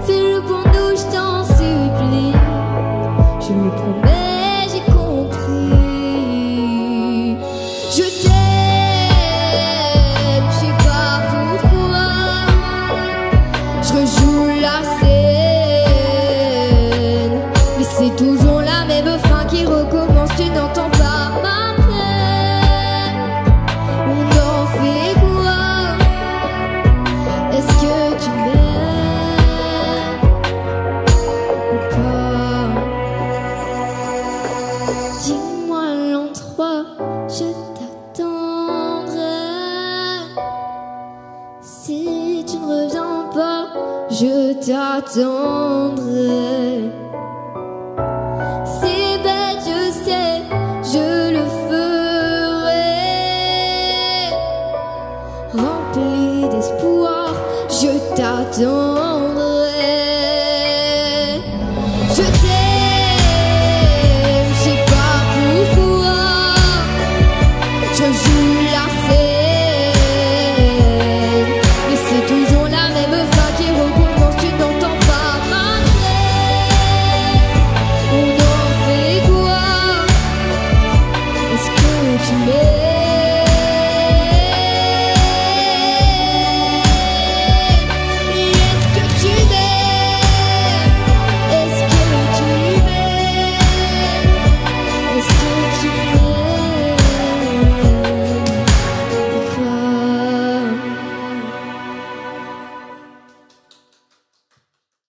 Fais-le pour nous, je t'en supplie. Je me promets, j'ai compris. Je t'aime, je sais pas pourquoi. Je rejoue la scène, mais c'est toujours la même fin qui recommence. Tu n'entends pas ma peine. On en fait quoi? Est-ce que tu m'aimes ou pas? Dis-moi l'endroit, je t'attendrai. Si tu ne reviens pas, je t'attendrai. C'est bête, je sais, je le ferai. Rempli d'espoir, je t'attendrai. Je t'aime, je sais pas pourquoi. Je joue la scène, mais c'est toujours la même fin qui recommence. Tu n'entends pas ma peine. On en fait quoi? Est-ce que tu m'aimes? Est-ce que tu m'aimes? Est-ce que tu m'aimes? Est-ce que tu m'aimes ou pas?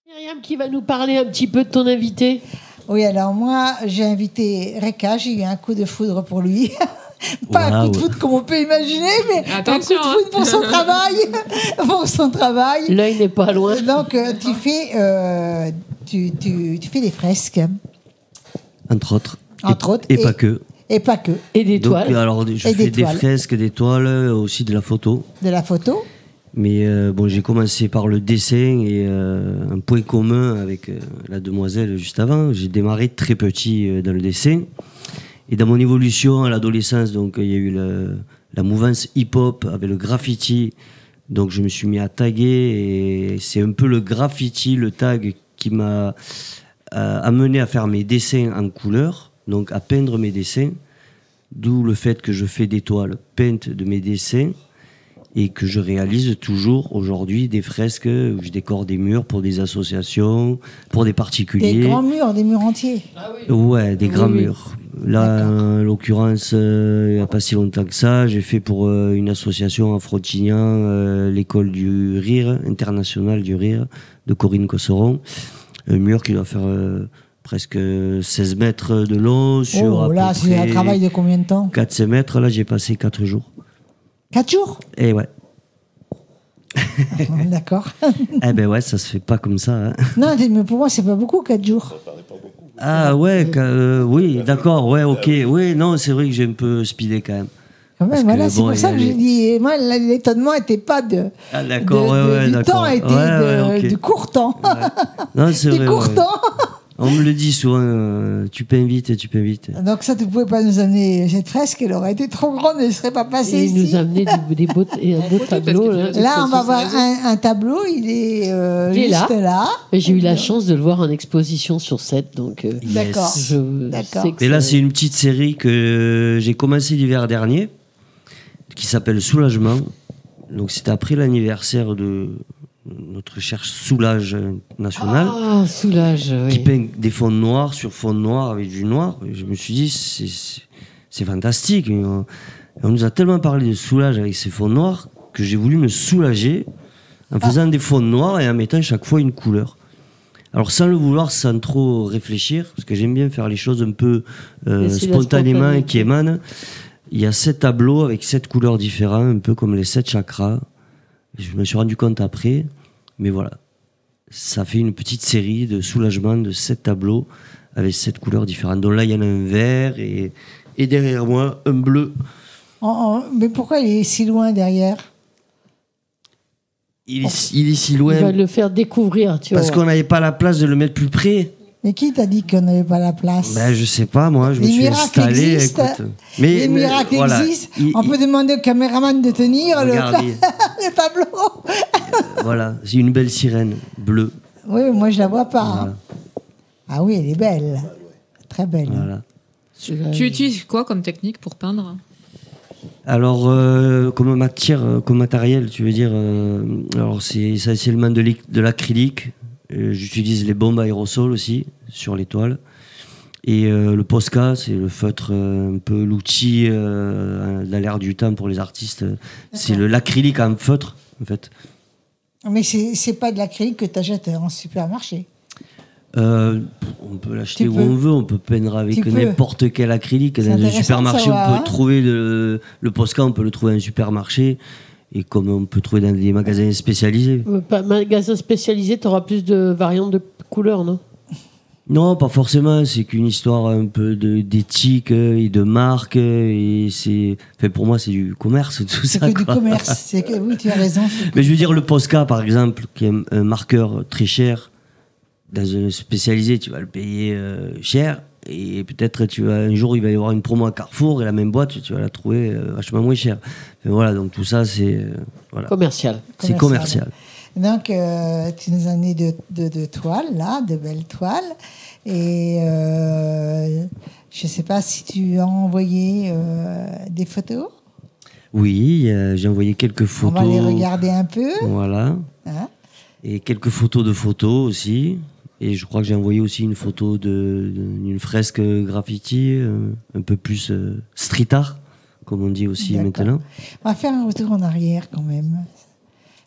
Myriam qui va nous parler un petit peu de ton invité. Oui, alors moi, j'ai invité Reka, j'ai eu un coup de foudre pour lui. Pas un coup de Ouais. foudre comme on peut imaginer, mais Attention, un coup de foudre pour son travail. Pour son travail. L'œil n'est pas loin. Donc, tu fais des fresques, Entre autres. entre autres. Et pas que. Et pas que. Et des Donc, toiles. alors, je Et fais des des toiles. fresques, des toiles, aussi de la photo. De la photo. Mais bon, j'ai commencé par le dessin et un point commun avec la demoiselle juste avant. J'ai démarré très petit dans le dessin. Et dans mon évolution à l'adolescence, donc il y a eu la mouvance hip-hop avec le graffiti. Donc je me suis mis à taguer et c'est un peu le graffiti, le tag qui m'a amené à faire mes dessins en couleur, donc à peindre mes dessins. D'où le fait que je fais des toiles peintes de mes dessins et que je réalise toujours aujourd'hui des fresques où je décore des murs pour des associations, pour des particuliers. Des grands murs, des murs entiers. Ouais, des grands oui. murs. Là, D'accord. en l'occurrence, il n'y a pas si longtemps que ça, j'ai fait pour une association à Frontignan, l'école du rire, internationale du rire, de Corinne Cosseron. Un mur qui doit faire presque 16 mètres de long sur Oh là, c'est un travail de combien de temps? 4-5 mètres. Là, j'ai passé 4 jours. 4 jours? Et ouais. D'accord. Eh ben ouais, ça se fait pas comme ça. Hein. Non, mais pour moi, c'est pas beaucoup, 4 jours. Ah ouais, oui, d'accord, ouais, ok. Oui, non, c'est vrai que j'ai un peu speedé quand même. Quand Parce même, voilà, que, c'est bon, pour il y ça a que les- j'ai dit. Et moi, l'étonnement n'était pas de. Ah d'accord, ouais, du d'accord. temps, était ok. du court temps. Non, c'est Du vrai. court ouais. temps. On me le dit souvent, tu peux inviter, tu peux inviter. Donc, ça, tu ne pouvais pas nous amener cette fresque, elle aurait été trop grande, elle ne serait pas passée Et il ici. nous a amené des beaux, et un beau tableau. Là. Là, on va voir un tableau, il est Il est juste là. Et j'ai eu la chance de le voir en exposition sur 7, donc D'accord. je D'accord. sais que Mais là, c'est une petite série que j'ai commencé l'hiver dernier, qui s'appelle Soulagement. Donc, c'était après l'anniversaire de notre cher Soulage national. Ah, Soulage, Qui oui. peint des fonds noirs sur fond noir avec du noir. Et je me suis dit, c'est fantastique. Et on nous a tellement parlé de soulage avec ces fonds noirs que j'ai voulu me soulager en faisant des fonds noirs et en mettant chaque fois une couleur. Alors sans le vouloir, sans trop réfléchir, parce que j'aime bien faire les choses un peu Laisser la spontanément et spontanéité. qui émanent. Il y a 7 tableaux avec 7 couleurs différentes, un peu comme les 7 chakras. Je me suis rendu compte après, mais voilà. Ça fait une petite série de soulagement de 7 tableaux avec 7 couleurs différentes. Donc là, il y en a un vert et derrière moi, un bleu. Mais pourquoi il est si loin derrière? Il est si Il loin va le faire découvrir, tu vois. parce qu'on n'avait pas la place de le mettre plus près. Mais qui t'a dit qu'on n'avait pas la place? Ben, je sais pas, moi, je me Les suis miracles installé. existent. Écoute. Les miracles voilà. existent. On peut demander au caméraman de tenir Regardez. le tableau. Voilà, c'est une belle sirène bleue. Oui, mais moi je la vois pas. Voilà. Hein. Ah oui, elle est belle. Très belle. Voilà. Soulage. Tu utilises quoi comme technique pour peindre? Alors, comme matière, comme matériel, tu veux dire, alors c'est essentiellement de l'acrylique. J'utilise les bombes aérosols aussi sur les toiles. Et le Posca, c'est le feutre, un peu l'outil dans l'air du temps pour les artistes. C'est l'acrylique en feutre, en fait. Mais c'est pas de l'acrylique que tu achètes en supermarché. On peut l'acheter Tu où peux. on veut, on peut peindre avec Tu peux. n'importe quel acrylique. C'est Dans un intéressant de supermarché, savoir, on hein. peut trouver le Posca, on peut le trouver dans un supermarché. Et comme on peut trouver dans des magasins spécialisés. Pas magasin spécialisé, tu auras plus de variantes de couleurs, non? Non, pas forcément. C'est qu'une histoire un peu d'éthique et de marque. Et enfin, pour moi, c'est du commerce, tout C'est ça. que du quoi. commerce. C'est que, oui, tu as raison. Mais je veux dire, le Posca, par exemple, qui est un marqueur très cher, dans un spécialisé, tu vas le payer cher. Et peut-être un jour, il va y avoir une promo à Carrefour et la même boîte, tu vas la trouver vachement moins chère. Mais voilà, donc tout ça, c'est voilà. Commercial. C'est commercial. Donc, tu nous as amené de toiles, là, de belles toiles. Et je ne sais pas si tu as envoyé des photos. Oui, j'ai envoyé quelques photos. On va les regarder un peu. Voilà. Hein. Et quelques photos de photos aussi. Et je crois que j'ai envoyé aussi une photo d'une fresque graffiti, un peu plus street art, comme on dit aussi D'accord. maintenant. On va faire un retour en arrière quand même.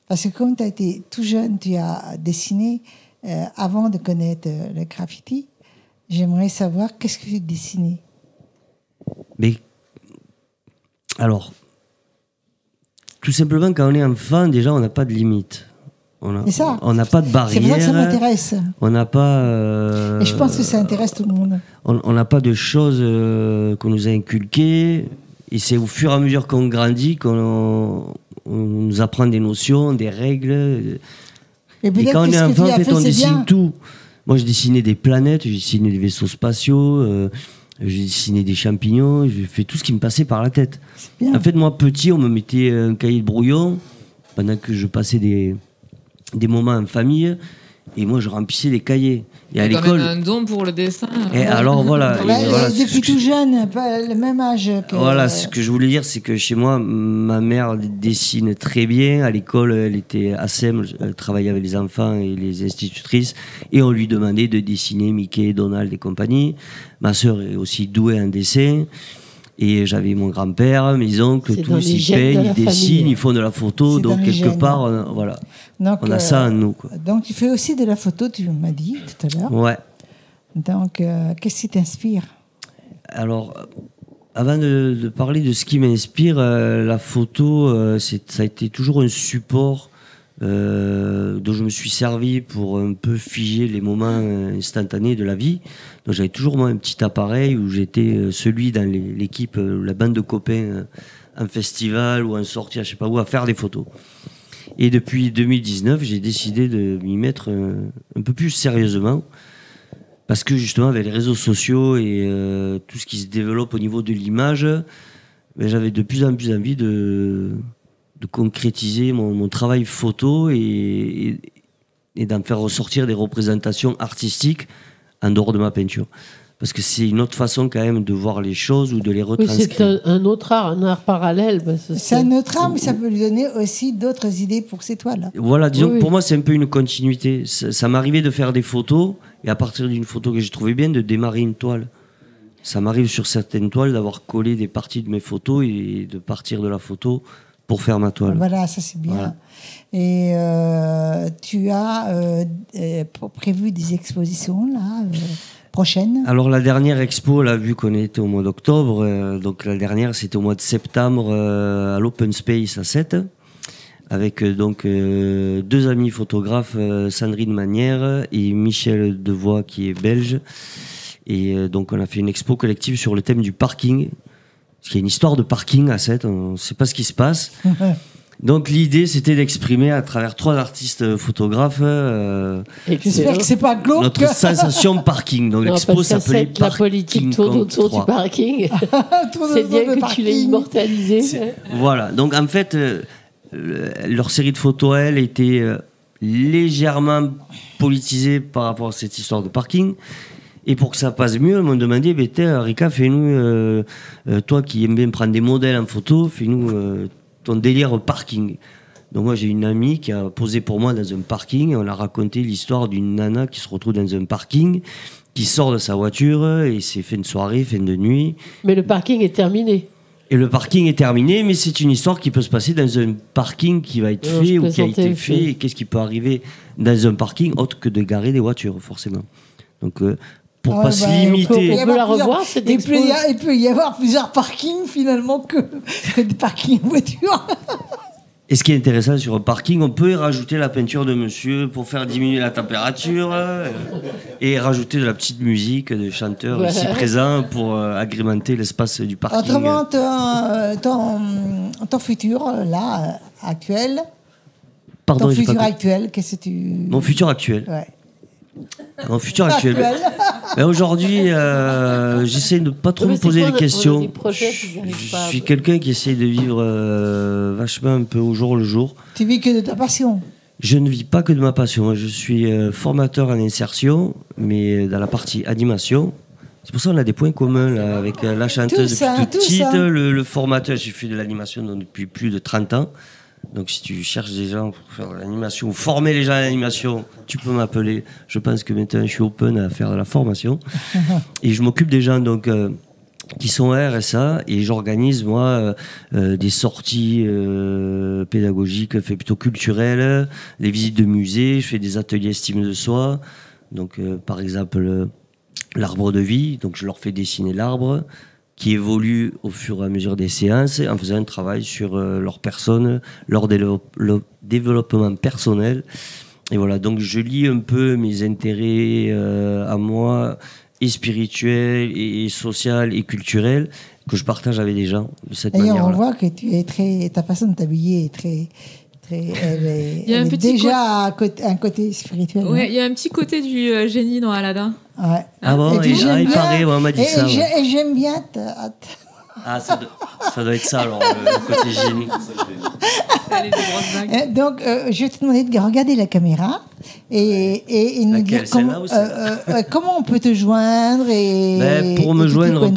Parce que comme tu as été tout jeune, tu as dessiné avant de connaître le graffiti. J'aimerais savoir qu'est-ce que tu dessinais. Mais Alors, tout simplement, quand on est enfant, déjà, on n'a pas de limite. C'est ça. On n'a pas de barrière. C'est pour ça que ça m'intéresse. On n'a pas. Et je pense que ça intéresse tout le monde. On n'a pas de choses qu'on nous a inculquées. Et c'est au fur et à mesure qu'on grandit qu'on nous apprend des notions, des règles. Et quand on est enfant, en fait, on dessine tout. Moi, je dessinais des planètes, je dessinais des vaisseaux spatiaux, je dessinais des champignons, je fais tout ce qui me passait par la tête. En fait, moi, petit, on me mettait un cahier de brouillon pendant que je passais des moments en famille. Et moi, je remplissais les cahiers. Et à l'école, un don pour le dessin. Et alors voilà. Depuis tout jeune, pas le même âge. Voilà, ce que je voulais dire, c'est que chez moi, ma mère dessine très bien. À l'école, elle était ASEM, elle travaillait avec les enfants et les institutrices, et on lui demandait de dessiner Mickey, Donald et compagnie. Ma sœur est aussi douée en dessin. Et j'avais mon grand-père, mes oncles, tous, ils peignent, ils dessinent, ils font de la photo. Donc, quelque part, voilà. Donc, on a ça en nous, quoi. Donc, tu fais aussi de la photo, tu m'as dit tout à l'heure. Ouais. Donc, qu'est-ce qui t'inspire? Alors, avant de parler de ce qui m'inspire, la photo, ça a été toujours un support dont je me suis servi pour un peu figer les moments instantanés de la vie. Donc j'avais toujours moi un petit appareil où j'étais celui dans l'équipe, la bande de copains en festival ou en sortie, je sais pas où, à faire des photos. Et depuis 2019, j'ai décidé de m'y mettre un peu plus sérieusement parce que justement avec les réseaux sociaux et tout ce qui se développe au niveau de l'image, ben, j'avais de plus en plus envie de concrétiser mon travail photo et d'en faire ressortir des représentations artistiques en dehors de ma peinture. Parce que c'est une autre façon quand même de voir les choses ou de les retranscrire. Oui, c'est un autre art, un art parallèle. C'est un autre art, mais ça peut lui donner aussi d'autres idées pour ces toiles. Voilà, disons que pour moi c'est un peu une continuité. Ça m'arrivait de faire des photos et à partir d'une photo que j'ai trouvée bien, de démarrer une toile. Ça m'arrive sur certaines toiles d'avoir collé des parties de mes photos et de partir de la photo pour faire ma toile. Voilà, ça c'est bien. Voilà. Et tu as prévu des expositions là prochaines? Alors la dernière expo, là, vu qu'on était au mois d'octobre, donc la dernière c'était au mois de septembre à l'Open Space à Sète, avec donc deux amis photographes, Sandrine Manière et Michel Devoix qui est belge. Et donc on a fait une expo collective sur le thème du parking. Parce qu'il y a une histoire de parking à Sète, on ne sait pas ce qui se passe. Donc l'idée, c'était d'exprimer à travers trois artistes photographes j'espère que c'est pas glauque. Notre sensation parking. Donc l'expo s'appelait Parking. La politique tourne autour du parking. C'est bien que tu l'aies immortalisé. Voilà. Donc en fait, leur série de photos, elle, était légèrement politisée par rapport à cette histoire de parking. Et pour que ça passe mieux, ils m'ont demandé, Rika, fais-nous, toi qui aimes bien prendre des modèles en photo, fais-nous ton délire parking. Donc moi, j'ai une amie qui a posé pour moi dans un parking, et on a raconté l'histoire d'une nana qui se retrouve dans un parking, qui sort de sa voiture, et s'est fait une soirée, fin de nuit. Mais le parking est terminé. Et le parking est terminé, mais c'est une histoire qui peut se passer dans un parking qui va être fait ou qui a été fait. Et qu'est-ce qui peut arriver dans un parking autre que de garer des voitures, forcément. Donc... pour pas se limiter. On peut la revoir, cette expo. Il peut y avoir plusieurs parkings finalement que des parkings voitures. Et ce qui est intéressant sur un parking, on peut y rajouter la peinture de monsieur pour faire diminuer la température et rajouter de la petite musique de chanteurs ici présents pour agrémenter l'espace du parking. Autrement, ton futur là actuel. Pardon, ton futur actuel, qu'est-ce que tu... Mon futur actuel. Ouais. Mon futur actuel. Ben aujourd'hui, j'essaie de ne pas trop me poser des questions. Je suis quelqu'un qui essaie de vivre vachement un peu au jour le jour. Tu vis que de ta passion? Je ne vis pas que de ma passion. Je suis formateur en insertion, mais dans la partie animation. C'est pour ça qu'on a des points communs là, avec la chanteuse depuis toute petite, le formateur. J'ai fait de l'animation depuis plus de 30 ans. Donc si tu cherches des gens pour faire de l'animation ou former les gens à l'animation, tu peux m'appeler. Je pense que maintenant je suis open à faire de la formation. Et je m'occupe des gens donc, qui sont RSA et j'organise moi des sorties pédagogiques, fait plutôt culturelles, des visites de musées, je fais des ateliers estime de soi. Donc par exemple l'arbre de vie, donc je leur fais dessiner l'arbre. qui évoluent au fur et à mesure des séances en faisant un travail sur leur personne, leur développement personnel. Et voilà, donc je lie un peu mes intérêts à moi, et spirituels, et social, et culturels, que je partage avec des gens de cette manière-là. D'ailleurs, on voit que tu es ta façon de t'habiller est très... Il y a un petit déjà un côté spirituel. Oui, il y a un petit côté du génie dans Aladdin. Ouais. Ah bon, il paraît, on m'a dit ça. Et j'aime bien... Ah, ça doit être ça, alors, le côté génie. Donc, je vais te demander de regarder la caméra et nous dire comment on peut te joindre. Pour me joindre, on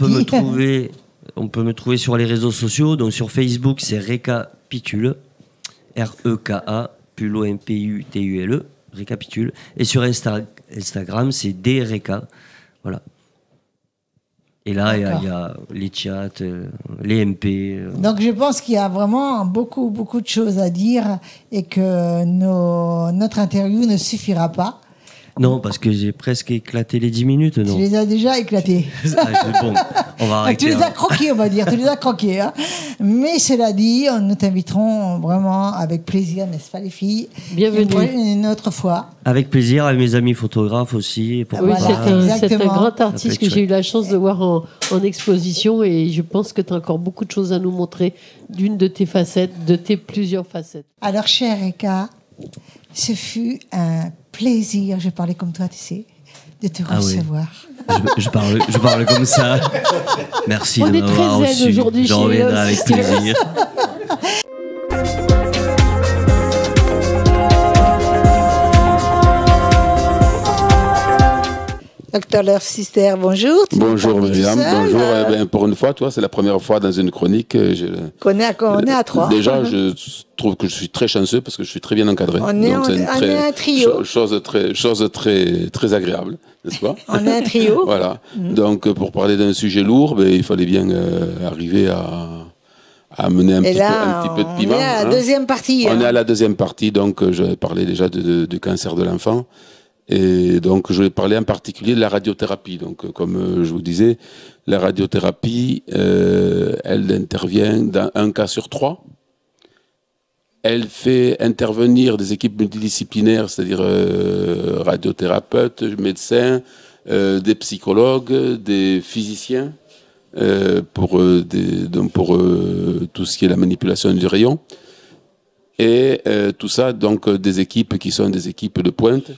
peut me trouver sur les réseaux sociaux. Donc, sur Facebook, c'est Récapitule. R-E-K-A, plus loin P-U-T-U-L-E, Récapitule. Et sur Instagram, c'est DRECA. Voilà. Et là, il y a les chats, les MP. Donc, je pense qu'il y a vraiment beaucoup, beaucoup de choses à dire et que notre interview ne suffira pas. Non, parce que j'ai presque éclaté les 10 minutes, non? Tu les as déjà éclatés. Bon, on va arrêter. Tu les as croqués, on va dire. Tu les as croqués. Hein. Mais cela dit, nous t'inviterons vraiment avec plaisir, n'est-ce pas, les filles? Bienvenue. Une autre fois. Avec plaisir, avec mes amis photographes aussi. Oui, c'est un grand artiste que j'ai eu la chance de voir en exposition et je pense que tu as encore beaucoup de choses à nous montrer d'une de tes facettes, de tes plusieurs facettes. Alors, cher Eka, ce fut un plaisir, je parlais comme toi, tu sais, de te recevoir. Oui. Je parle comme ça. Merci de m'avoir reçu. On est très zen aujourd'hui chez reviendrai avec plaisir. Docteur Love Sister, bonjour. Bonjour Myriam, bonjour. Pour une fois, toi, c'est la première fois dans une chronique. On est à trois. Déjà, je trouve que je suis très chanceux parce que je suis très bien encadré. On est un trio. Chose très agréable, n'est-ce pas? On est un trio. Voilà. Donc, pour parler d'un sujet lourd, il fallait bien arriver à mener un petit peu de piment. On est à la deuxième partie. On est à la deuxième partie, donc je vais parler déjà du cancer de l'enfant. Et donc, je vais parler en particulier de la radiothérapie. Donc, comme je vous disais, la radiothérapie, elle intervient dans 1 cas sur 3. Elle fait intervenir des équipes multidisciplinaires, c'est-à-dire radiothérapeutes, médecins, des psychologues, des physiciens, pour tout ce qui est la manipulation du rayon. Et tout ça, donc, des équipes qui sont des équipes de pointe.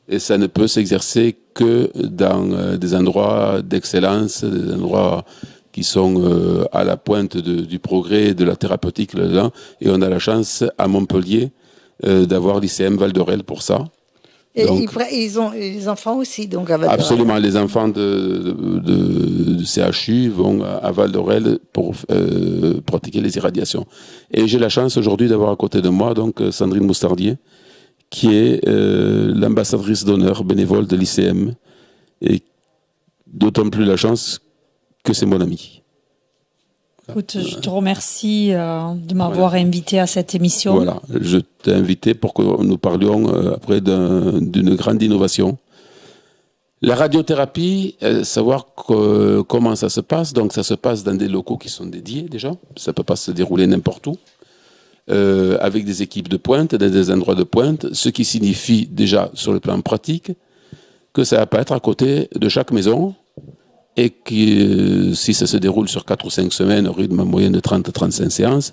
Et ça ne peut s'exercer que dans des endroits d'excellence, des endroits qui sont à la pointe du progrès et de la thérapeutique là-dedans. Et on a la chance à Montpellier d'avoir l'ICM Val d'Orel pour ça. Et donc, ils ont les enfants aussi, donc à Val d'Orel. Absolument, les enfants de CHU vont à Val d'Orel pour pratiquer les irradiations. Et j'ai la chance aujourd'hui d'avoir à côté de moi donc Sandrine Moustardier, qui est l'ambassadrice d'honneur bénévole de l'ICM, et d'autant plus la chance que c'est mon ami. Écoute, je te remercie de m'avoir invité à cette émission. Voilà, je t'ai invité pour que nous parlions après d'une grande innovation. La radiothérapie, savoir comment ça se passe. Donc ça se passe dans des locaux qui sont dédiés déjà, ça ne peut pas se dérouler n'importe où. Avec des équipes de pointe, dans des endroits de pointe, ce qui signifie déjà sur le plan pratique que ça ne va pas être à côté de chaque maison et que si ça se déroule sur 4 ou 5 semaines au rythme moyen de 30-35 séances,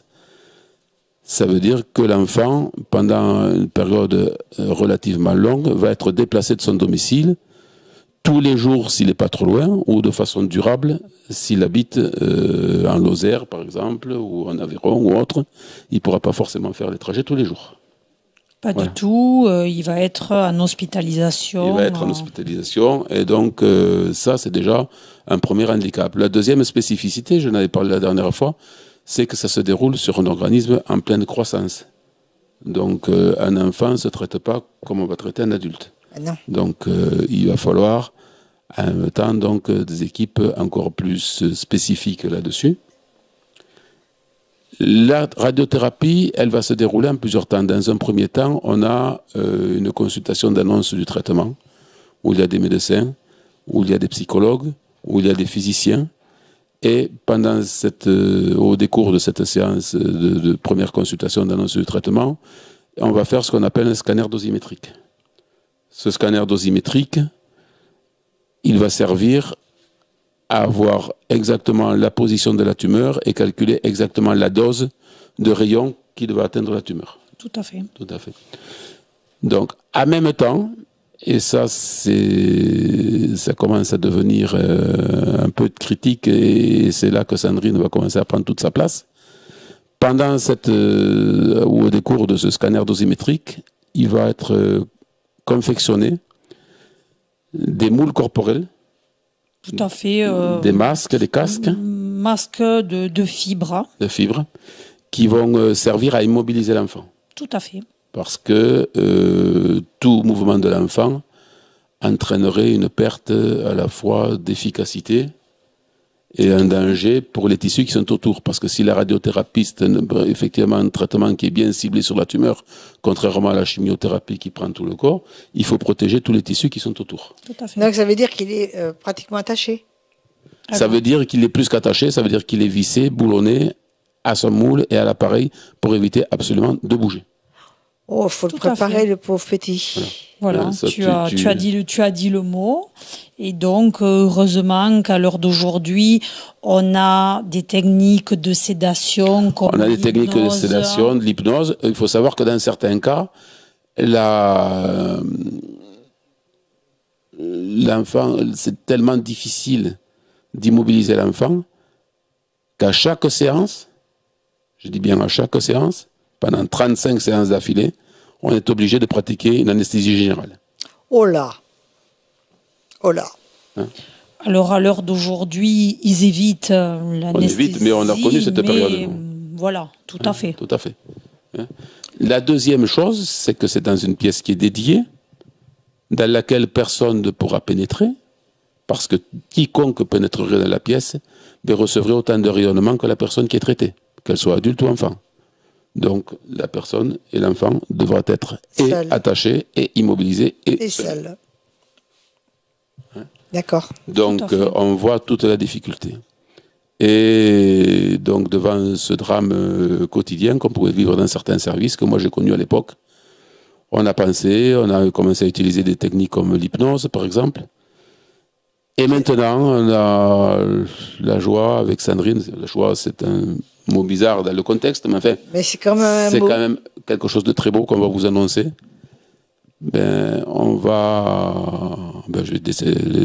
ça veut dire que l'enfant, pendant une période relativement longue, va être déplacé de son domicile tous les jours s'il n'est pas trop loin, ou de façon durable s'il habite en Lozère par exemple, ou en Aveyron ou autre. Il ne pourra pas forcément faire les trajets tous les jours. Pas du tout, il va être en hospitalisation. Il va être en hospitalisation, et donc ça c'est déjà un premier handicap. La deuxième spécificité, je n'avais parlé la dernière fois, c'est que ça se déroule sur un organisme en pleine croissance. Donc un enfant ne se traite pas comme on va traiter un adulte. Non. Donc il va falloir en même temps donc, des équipes encore plus spécifiques là-dessus. La radiothérapie, elle va se dérouler en plusieurs temps. Dans un premier temps, on a une consultation d'annonce du traitement, où il y a des médecins, où il y a des psychologues, où il y a des physiciens, Et pendant au décours de cette séance de première consultation d'annonce du traitement, on va faire ce qu'on appelle un scanner dosimétrique. Ce scanner dosimétrique, il va servir à voir exactement la position de la tumeur et calculer exactement la dose de rayon qui va atteindre la tumeur. Tout à fait. Tout à fait. Donc, en même temps, et ça commence à devenir un peu critique, et c'est là que Sandrine va commencer à prendre toute sa place. Pendant ou au décours de ce scanner dosimétrique, il va être confectionné des moules corporels. Tout à fait. Des masques, des casques. Masques de fibres. De fibres, qui vont servir à immobiliser l'enfant. Tout à fait. Parce que tout mouvement de l'enfant entraînerait une perte à la fois d'efficacité et un danger pour les tissus qui sont autour. Parce que si la radiothérapie, c'est effectivement un traitement qui est bien ciblé sur la tumeur, contrairement à la chimiothérapie qui prend tout le corps, il faut protéger tous les tissus qui sont autour. Tout à fait. Donc ça veut dire qu'il est pratiquement attaché. Ça veut dire qu'il est plus qu'attaché, ça veut dire qu'il est vissé, boulonné à son moule et à l'appareil pour éviter absolument de bouger. Oh, il faut le préparer, le pauvre petit. Voilà, tu as dit le mot. Et donc, heureusement qu'à l'heure d'aujourd'hui, on a des techniques de sédation. On a des techniques de sédation, de l'hypnose. Il faut savoir que dans certains cas, l'enfant, c'est tellement difficile d'immobiliser l'enfant qu'à chaque séance, je dis bien à chaque séance, pendant 35 séances d'affilée, on est obligé de pratiquer une anesthésie générale. Oh là. Oh là. Hein? Alors, à l'heure d'aujourd'hui, ils évitent l'anesthésie. On évite, mais on a connu cette période. Voilà, tout à fait. Tout à fait. Hein? La deuxième chose, c'est que c'est dans une pièce qui est dédiée, dans laquelle personne ne pourra pénétrer, parce que quiconque pénétrerait dans la pièce recevrait autant de rayonnement que la personne qui est traitée, qu'elle soit adulte ou enfant. Donc, la personne et l'enfant devront être attachés et immobilisés et seuls. Hein? D'accord. Donc, on voit toute la difficulté. Et donc, devant ce drame quotidien qu'on pouvait vivre dans certains services que moi j'ai connus à l'époque, on a commencé à utiliser des techniques comme l'hypnose, par exemple. Et maintenant, on a la joie avec Sandrine. La joie, c'est un mot bizarre dans le contexte, mais enfin, c'est quand même quelque chose de très beau qu'on va vous annoncer. Je vais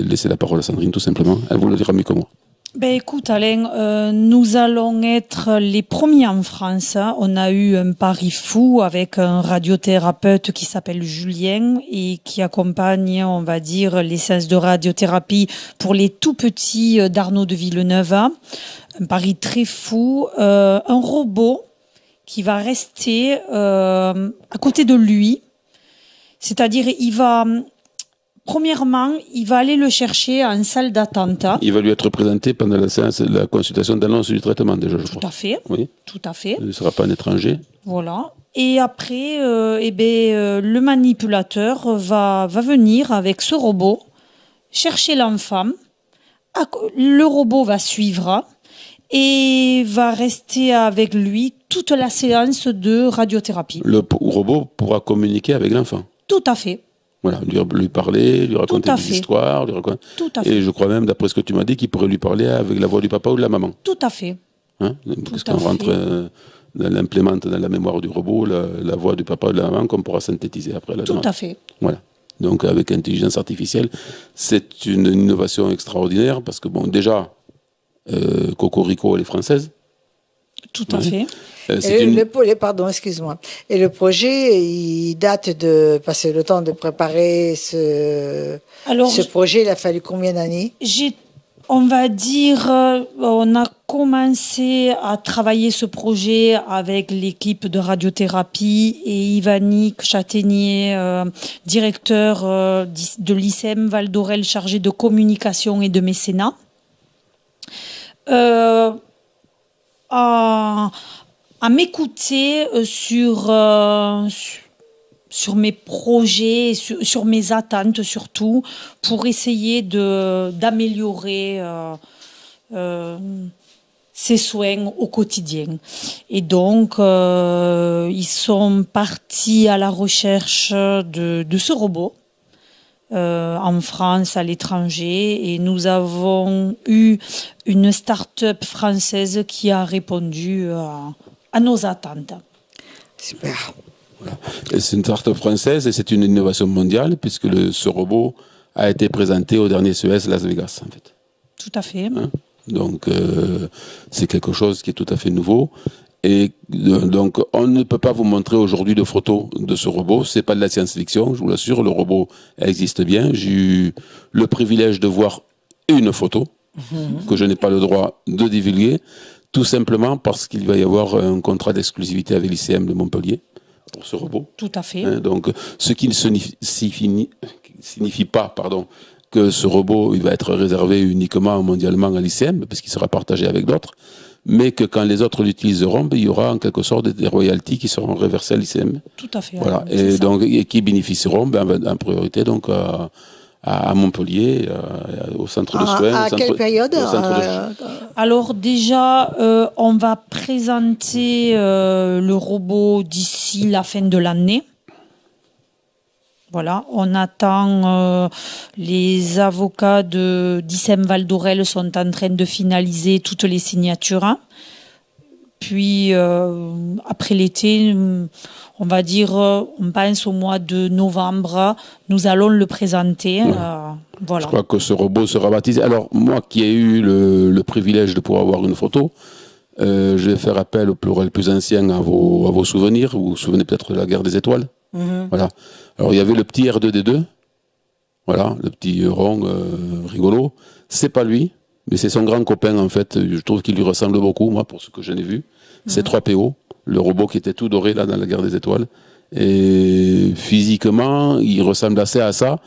laisser la parole à Sandrine, tout simplement. Elle vous le dira mieux que moi. Écoute, Alain, nous allons être les premiers en France. On a eu un pari fou avec un radiothérapeute qui s'appelle Julien et qui accompagne, on va dire, les séances de radiothérapie pour les tout petits d'Arnaud de Villeneuve. Un pari très fou. Un robot qui va rester à côté de lui. C'est-à-dire, premièrement, il va aller le chercher en salle d'attente. Il va lui être présenté pendant la consultation d'annonce du traitement, déjà, je crois. Tout à fait. Oui. Tout à fait. Il ne sera pas un étranger. Voilà. Et après, le manipulateur va venir avec ce robot chercher l'enfant. Le robot va suivre et va rester avec lui toute la séance de radiothérapie. Le robot pourra communiquer avec l'enfant. Tout à fait. Voilà, lui parler, lui raconter des histoires. Tout à fait. Et je crois même, d'après ce que tu m'as dit, qu'il pourrait lui parler avec la voix du papa ou de la maman. Tout à fait. Hein? Parce qu'on rentre, l'implémente dans la mémoire du robot, la voix du papa ou de la maman, qu'on pourra synthétiser après. Tout à fait. Voilà. Donc, avec intelligence artificielle, c'est une innovation extraordinaire, parce que, bon, déjà, Cocorico, elle est française. Tout à fait. Pardon, excuse-moi. Et le projet, il date de passer le temps de préparer ce projet. Il a fallu combien d'années? On va dire, on a commencé à travailler ce projet avec l'équipe de radiothérapie et Yvanik Châtaignier, directeur de l'ICEM Val d'Orel, chargé de communication et de mécénat. À m'écouter sur mes projets, sur mes attentes surtout, pour essayer d'améliorer ses soins au quotidien. Et donc, ils sont partis à la recherche de ce robot en France, à l'étranger, et nous avons eu une start-up française qui a répondu à nos attentes. Super. Voilà. C'est une start-up française et c'est une innovation mondiale puisque ce robot a été présenté au dernier CES Las Vegas, en fait. Tout à fait. Hein? Donc, c'est quelque chose qui est tout à fait nouveau. Et donc, on ne peut pas vous montrer aujourd'hui de photos de ce robot. C'est pas de la science-fiction, je vous l'assure. Le robot existe bien. J'ai eu le privilège de voir une photo que je n'ai pas le droit de divulguer, tout simplement parce qu'il va y avoir un contrat d'exclusivité avec l'ICM de Montpellier pour ce robot. Tout à fait. Hein, donc, ce qui ne signifie pas, pardon, que ce robot il va être réservé uniquement mondialement à l'ICM, parce qu'il sera partagé avec d'autres, mais que quand les autres l'utiliseront, il y aura en quelque sorte des royalties qui seront reversées à l'ICM. Tout à fait. Voilà. Et donc, et qui bénéficieront en priorité donc à Montpellier, au centre de soins. À quelle période Alors déjà, on va présenter le robot d'ici la fin de l'année. Voilà, on attend, les avocats d'ICM Val d'Orel sont en train de finaliser toutes les signatures. Puis, après l'été, on va dire, on pense au mois de novembre, nous allons le présenter. Ouais. Voilà. Je crois que ce robot sera baptisé. Alors, moi qui ai eu le privilège de pouvoir avoir une photo, je vais faire appel au plus ancien à vos souvenirs. Vous vous souvenez peut-être de la guerre des étoiles. Voilà. Alors, il y avait le petit R2D2. Voilà, le petit rond rigolo. C'est pas lui, mais c'est son grand copain, en fait. Je trouve qu'il lui ressemble beaucoup, moi, pour ce que j'en ai vu. C'est 3PO, le robot qui était tout doré, là, dans la guerre des étoiles. Et physiquement, il ressemble assez à ça,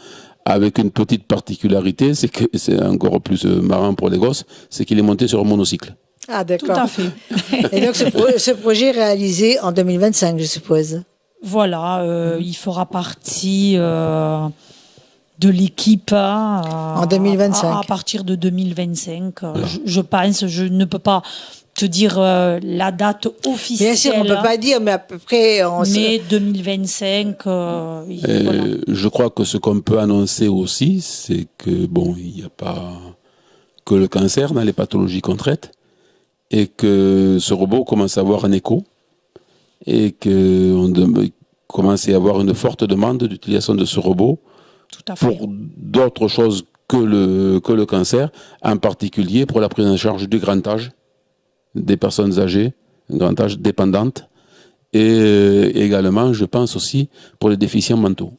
avec une petite particularité, c'est que c'est encore plus marrant pour les gosses, c'est qu'il est monté sur un monocycle. Ah, d'accord. Tout à fait. Et donc, ce projet est réalisé en 2025, je suppose. Voilà, il fera partie de l'équipe en 2025. À partir de 2025. Je pense, je ne peux pas te dire la date officielle. Bien sûr, on ne peut pas dire, mais à peu près... Mais 2025... voilà. Je crois que ce qu'on peut annoncer aussi, c'est que, bon, il n'y a pas que le cancer dans les pathologies qu'on traite, et que ce robot commence à avoir un écho, et qu'on commence à y avoir une forte demande d'utilisation de ce robot pour d'autres choses que le cancer, en particulier pour la prise en charge du grand âge, des personnes âgées, grand âge dépendantes, et également, je pense aussi, pour les déficients mentaux.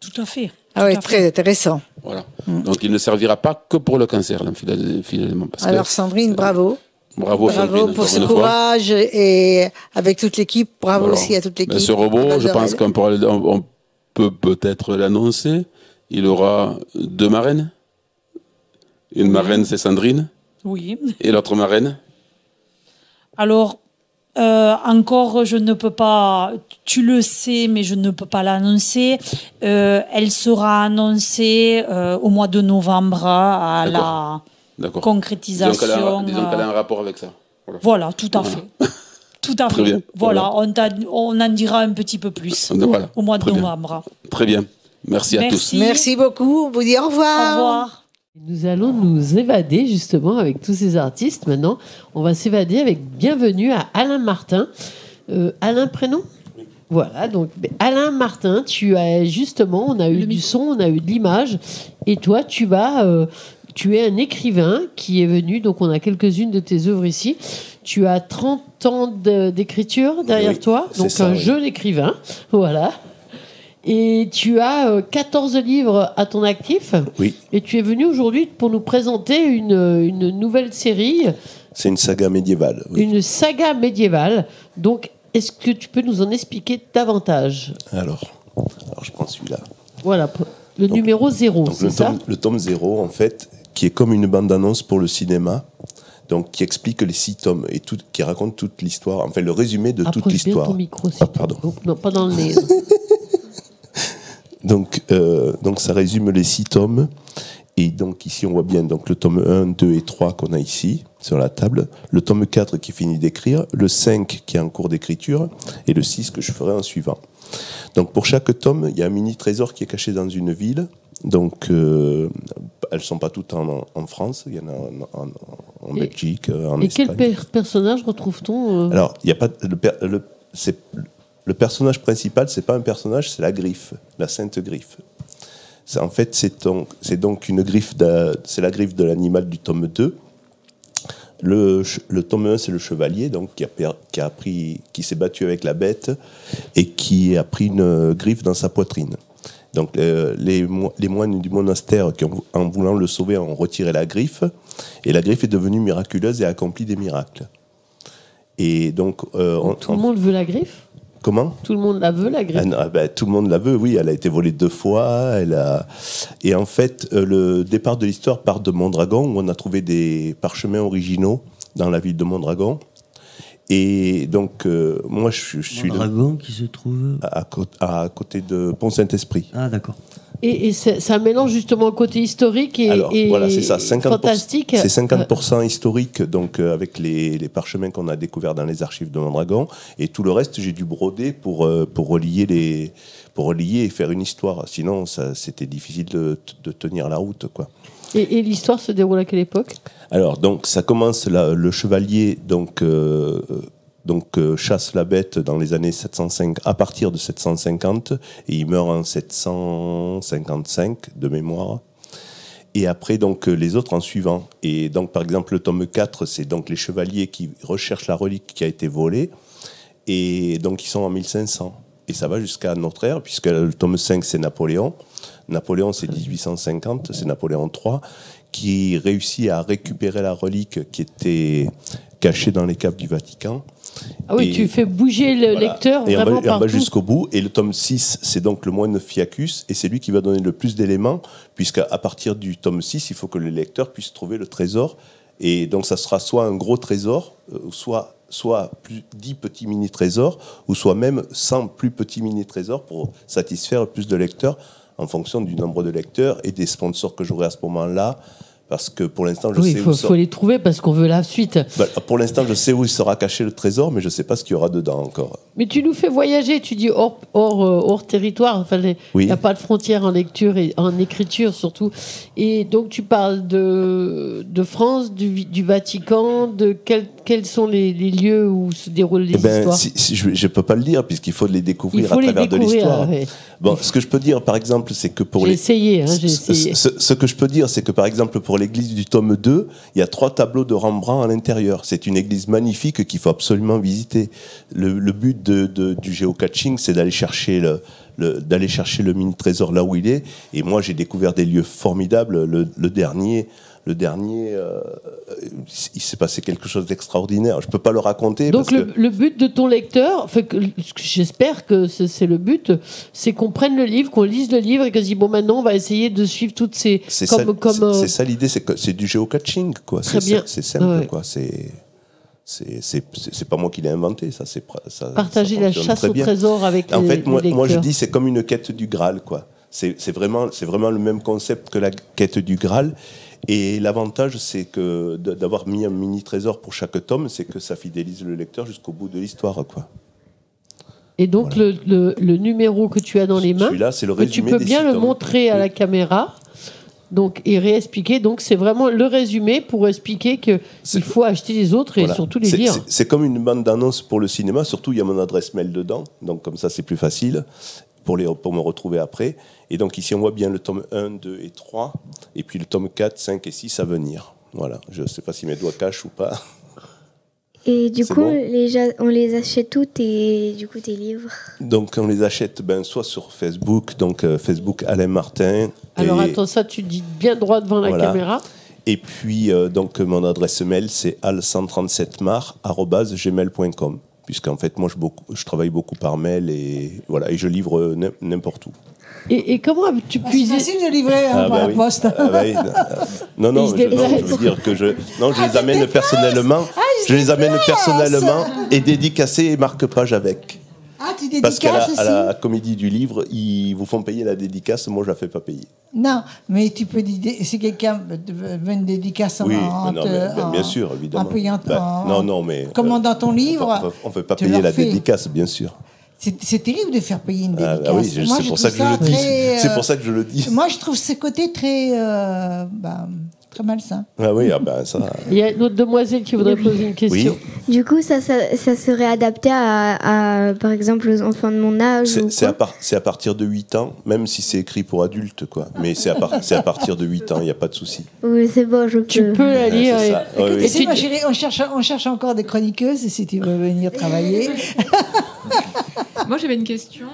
Tout à fait. Ah oui, très intéressant. Voilà. Donc il ne servira pas que pour le cancer, là, finalement. Alors Sandrine, bravo. Bravo Sandrine, pour ce courage et avec toute l'équipe. Bravo aussi à toute l'équipe. Ce robot, je pense qu'on peut peut-être l'annoncer. Il aura 2 marraines. Une marraine, c'est Sandrine. Oui. Et l'autre marraine? Alors, encore, je ne peux pas, tu le sais, mais je ne peux pas l'annoncer. Elle sera annoncée au mois de novembre à la concrétisation. Disons qu'elle a un rapport avec ça. Voilà, tout à fait. Tout à fait. Très bien. Voilà, on en dira un petit peu plus au mois de novembre. Très bien. Merci à tous. Merci beaucoup. On vous dit au revoir. Au revoir. Nous allons nous évader justement avec tous ces artistes. Maintenant, on va s'évader avec bienvenue à Alain Martin. Alain, prénom ? Voilà, donc Alain Martin, tu as justement, on a eu du son, on a eu de l'image, et toi, tu es un écrivain qui est venu, donc on a quelques-unes de tes œuvres ici. Tu as 30 ans d'écriture derrière toi, donc un jeune écrivain, voilà. Et tu as 14 livres à ton actif. Oui. Et tu es venu aujourd'hui pour nous présenter une nouvelle série. C'est une saga médiévale. Oui. Une saga médiévale. Donc, est-ce que tu peux nous en expliquer davantage ? Alors je prends celui-là. Voilà, le numéro 0, donc c'est ça ? Le tome 0, en fait, qui est comme une bande-annonce pour le cinéma, donc qui explique les 6 tomes et qui raconte toute l'histoire, enfin le résumé de toute l'histoire. Approche bien ton micro, pardon. Non, pas dans le nez. Donc ça résume les 6 tomes Et donc ici on voit bien donc, le tome 1, 2 et 3 qu'on a ici sur la table, le tome 4 qui est fini d'écrire, le 5 qui est en cours d'écriture et le 6 que je ferai en suivant. Donc pour chaque tome, il y a un mini trésor qui est caché dans une ville. Donc elles ne sont pas toutes en France, il y en a en Belgique, en Espagne. Et quel personnage retrouve-t-on Alors, il y a pas le personnage principal, c'est pas un personnage, c'est la griffe, la sainte griffe. En fait, c'est donc une griffe, c'est la griffe de l'animal du tome 2. Le tome 1, c'est le chevalier, donc qui s'est battu avec la bête et qui a pris une griffe dans sa poitrine. Donc les moines du monastère, en voulant le sauver, ont retiré la griffe, et la griffe est devenue miraculeuse et a accompli des miracles. Et donc, tout le monde veut la griffe ? Comment ? Tout le monde la veut, la griffe ? Tout le monde la veut, oui. Elle a été volée 2 fois. Et en fait, le départ de l'histoire part de Mondragon, où on a trouvé des parchemins originaux dans la ville de Mondragon. Et donc, moi, je suis... Mondragon qui se trouve à côté de Pont-Saint-Esprit. Ah, d'accord. Et ça mélange justement côté historique et voilà, c'est ça, 50%, fantastique. C'est 50% historique, donc avec les parchemins qu'on a découverts dans les archives de Mondragon, et tout le reste, j'ai dû broder pour relier et faire une histoire. Sinon, c'était difficile de tenir la route, quoi. Et l'histoire se déroule à quelle époque ? Alors, donc, ça commence là, le chevalier, chasse la bête dans les années 705, à partir de 750, et il meurt en 755 de mémoire. Et après, donc, les autres en suivant. Et donc, par exemple, le tome 4, c'est donc les chevaliers qui recherchent la relique qui a été volée, et donc ils sont en 1500. Et ça va jusqu'à notre ère, puisque le tome 5, c'est Napoléon. Napoléon, c'est 1850, c'est Napoléon III, qui réussit à récupérer la relique qui était cachée dans les caves du Vatican. Ah oui, tu fais bouger le lecteur vraiment partout. Et on va jusqu'au bout. Et le tome 6, c'est donc le moine Fiacus, et c'est lui qui va donner le plus d'éléments, puisqu'à partir du tome 6, il faut que le lecteur puisse trouver le trésor. Et donc ça sera soit un gros trésor, soit 10 petits mini-trésors, ou soit même 100 plus petits mini-trésors pour satisfaire plus de lecteurs en fonction du nombre de lecteurs et des sponsors que j'aurai à ce moment-là. Parce que pour l'instant, je sais où il faut les trouver parce qu'on veut la suite. Pour l'instant, je sais où il sera caché le trésor, mais je ne sais pas ce qu'il y aura dedans encore. Mais tu nous fais voyager, tu dis hors territoire. Enfin, il n'y a pas de frontières en lecture et en écriture surtout. Et donc, tu parles de France, du Vatican, de quels sont les lieux où se déroulent les histoires. Je ne peux pas le dire, puisqu'il faut les découvrir à travers de l'histoire. Ouais. Bon, ce que je peux dire, par exemple, c'est que pour j'ai essayé. Ce que je peux dire, c'est que, par exemple, pour l'église du tome 2, il y a 3 tableaux de Rembrandt à l'intérieur. C'est une église magnifique qu'il faut absolument visiter. Le but du géocaching, c'est d'aller chercher le mini-trésor là où il est. Et moi, j'ai découvert des lieux formidables. Le dernier, il s'est passé quelque chose d'extraordinaire. Je ne peux pas le raconter. Donc le but de ton lecteur, j'espère que c'est le but, c'est qu'on prenne le livre, qu'on lise le livre et qu'on se dise, bon, maintenant on va essayer de suivre toutes ces... C'est ça l'idée, c'est du géocaching, quoi. Très bien. C'est simple, quoi. C'est pas moi qui l'ai inventé, ça. Partager la chasse au trésor avec en les fait, lecteurs. moi je dis, c'est comme une quête du Graal, quoi. C'est vraiment le même concept que la quête du Graal. Et l'avantage, c'est que d'avoir mis un mini trésor pour chaque tome, c'est que ça fidélise le lecteur jusqu'au bout de l'histoire, quoi. Et donc voilà. le numéro que tu as dans les mains, celui-là, c'est le résumé tu peux bien le montrer à la caméra. Donc, et réexpliquer. Donc, c'est vraiment le résumé pour expliquer qu'il faut acheter les autres et surtout les lire. C'est comme une bande d'annonce pour le cinéma. Surtout, il y a mon adresse mail dedans. Donc, comme ça, c'est plus facile pour me retrouver après. Et donc, ici, on voit bien le tome 1, 2 et 3. Et puis, le tome 4, 5 et 6 à venir. Voilà. Je ne sais pas si mes doigts cachent ou pas. Et du coup, on les achète tous tes livres. Donc, on les achète soit sur Facebook, donc Facebook Alain Martin. Alors, attends, ça, tu dis bien droit devant la caméra. Et puis, donc, mon adresse mail, c'est al137mar@gmail.com. Puisqu'en fait, moi, je travaille beaucoup par mail et je livre n'importe où. Et comment tu puises... C'est facile de livrer par la poste. Non, je veux dire que je les amène personnellement. Je les amène personnellement et dédicacés et marque-page avec. Ah, tu Parce dédicaces qu'à aussi la Comédie du Livre, ils vous font payer la dédicace, moi je la fais pas payer. Non, mais tu peux si quelqu'un veut une dédicace Oui, en, non, mais bien sûr, évidemment. en payant, non, mais commandant ton livre, on ne fait pas tu payer leur la fais. dédicace, bien sûr. C'est terrible de faire payer une dédicace. Ah oui, Moi, c'est je pour ça trouve que je le dis. très, C'est pour ça que je le dis. Moi, je trouve ce côté très, très malsain. Ah oui, ça. Il y a une autre demoiselle qui voudrait poser une question. Du coup, ça serait adapté à, par exemple, aux enfants de mon âge ou C'est quoi à partir de 8 ans, même si c'est écrit pour adultes, quoi. Mais c'est à partir de 8 ans, il n'y a pas de souci. Oui, c'est bon, je peux. Tu peux la lire. c'est ça. Écoute, Oui, oui. ma chérie, on cherche encore des chroniqueuses si tu veux venir travailler. Moi, j'avais une question.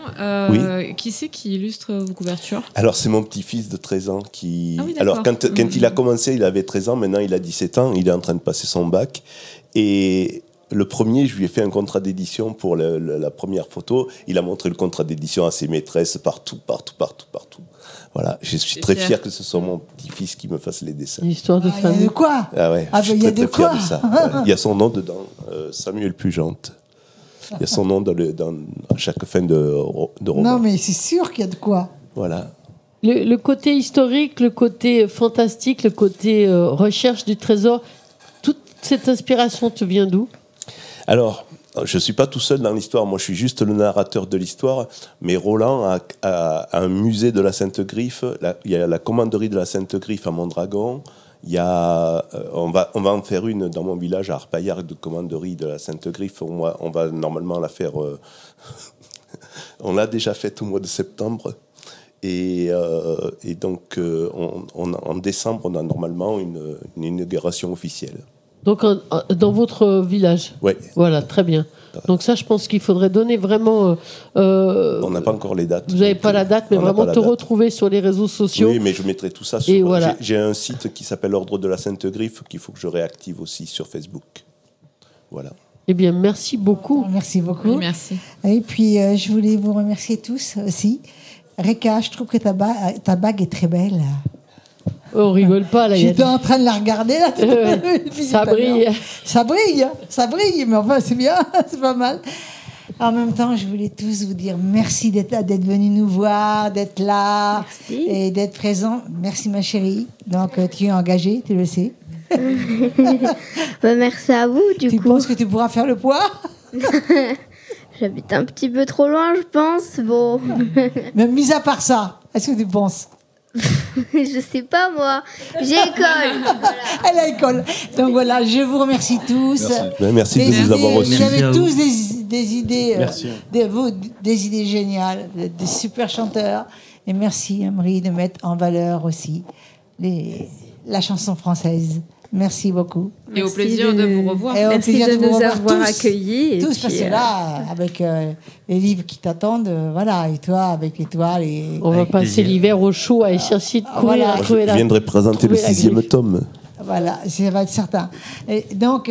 Qui c'est qui illustre vos couvertures? Alors, c'est mon petit-fils de 13 ans qui... Ah oui, alors, d'accord. quand il a commencé, il avait 13 ans. Maintenant, il a 17 ans. Il est en train de passer son bac. Et le premier, je lui ai fait un contrat d'édition pour la première photo. Il a montré le contrat d'édition à ses maîtresses partout. Voilà. Je suis très fier que ce soit mon petit-fils qui me fasse les dessins. Une histoire de Il y a famille. de quoi? Ah ouais, Ah, je suis il y a très, de très fier quoi de ça. Ouais. Il y a son nom dedans, Samuel Pugente. Il y a son nom à chaque fin de roman. Non, mais c'est sûr qu'il y a de quoi. Voilà. Le côté historique, le côté fantastique, le côté recherche du trésor, toute cette inspiration te vient d'où? Alors, je ne suis pas tout seul dans l'histoire. Moi, je suis juste le narrateur de l'histoire. Mais Roland a un musée de la Sainte-Griffe. Il y a la commanderie de la Sainte-Griffe à Mondragon. Il y a, on va en faire une dans mon village à Arpaillard, de commanderie de la Sainte-Griffe. On va normalement la faire. On l'a déjà faite au mois de septembre. Et donc, en décembre, on a normalement une inauguration officielle. Donc, dans votre village? Oui. Voilà, très bien. Donc ça, je pense qu'il faudrait donner vraiment... on n'a pas encore les dates. Vous n'avez pas la date, mais vraiment te retrouver sur les réseaux sociaux. Oui, mais je mettrai tout ça sur... Et voilà. J'ai un site qui s'appelle Ordre de la Sainte-Griffe qu'il faut que je réactive aussi sur Facebook. Voilà. Eh bien, merci beaucoup. Merci beaucoup. Oui, merci. Et puis, je voulais vous remercier tous aussi. Reka, je trouve que ta bague est très belle. On rigole pas, là. J'étais en train de la regarder, là. Ça brille. Ça brille, mais enfin, c'est bien, c'est pas mal. En même temps, je voulais tous vous dire merci d'être venus nous voir, d'être là et d'être présents. Merci, ma chérie. Donc, tu es engagée, tu le sais. Merci à vous, du coup. Tu penses que tu pourras faire le poids? J'habite un petit peu trop loin, je pense. Bon. Mais mis à part ça, est-ce que tu penses? Je sais pas, moi. J'ai école. Voilà. Elle a école. Donc voilà, je vous remercie tous. Merci de nous avoir reçus. Vous avez tous des idées, des idées géniales, des super chanteurs. Et merci, Amri, de mettre en valeur aussi la chanson française. Merci beaucoup. Et au plaisir de vous revoir. Merci de nous avoir accueillis. Tous, parce que là, avec les livres qui t'attendent, voilà, et toi, avec l'étoile. On va passer l'hiver au chaud à chercher de courir. Voilà. Je viendrai présenter le 6e tome. Voilà, ça va être certain. Et donc,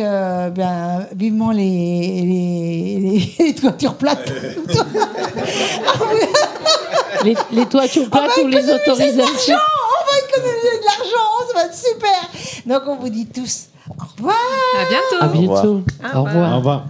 vivement les toitures plates. les toitures plates ou les autorisations. On va économiser de l'argent, ça va être super. Donc, on vous dit tous au revoir. À bientôt. À bientôt. Au revoir. Au revoir.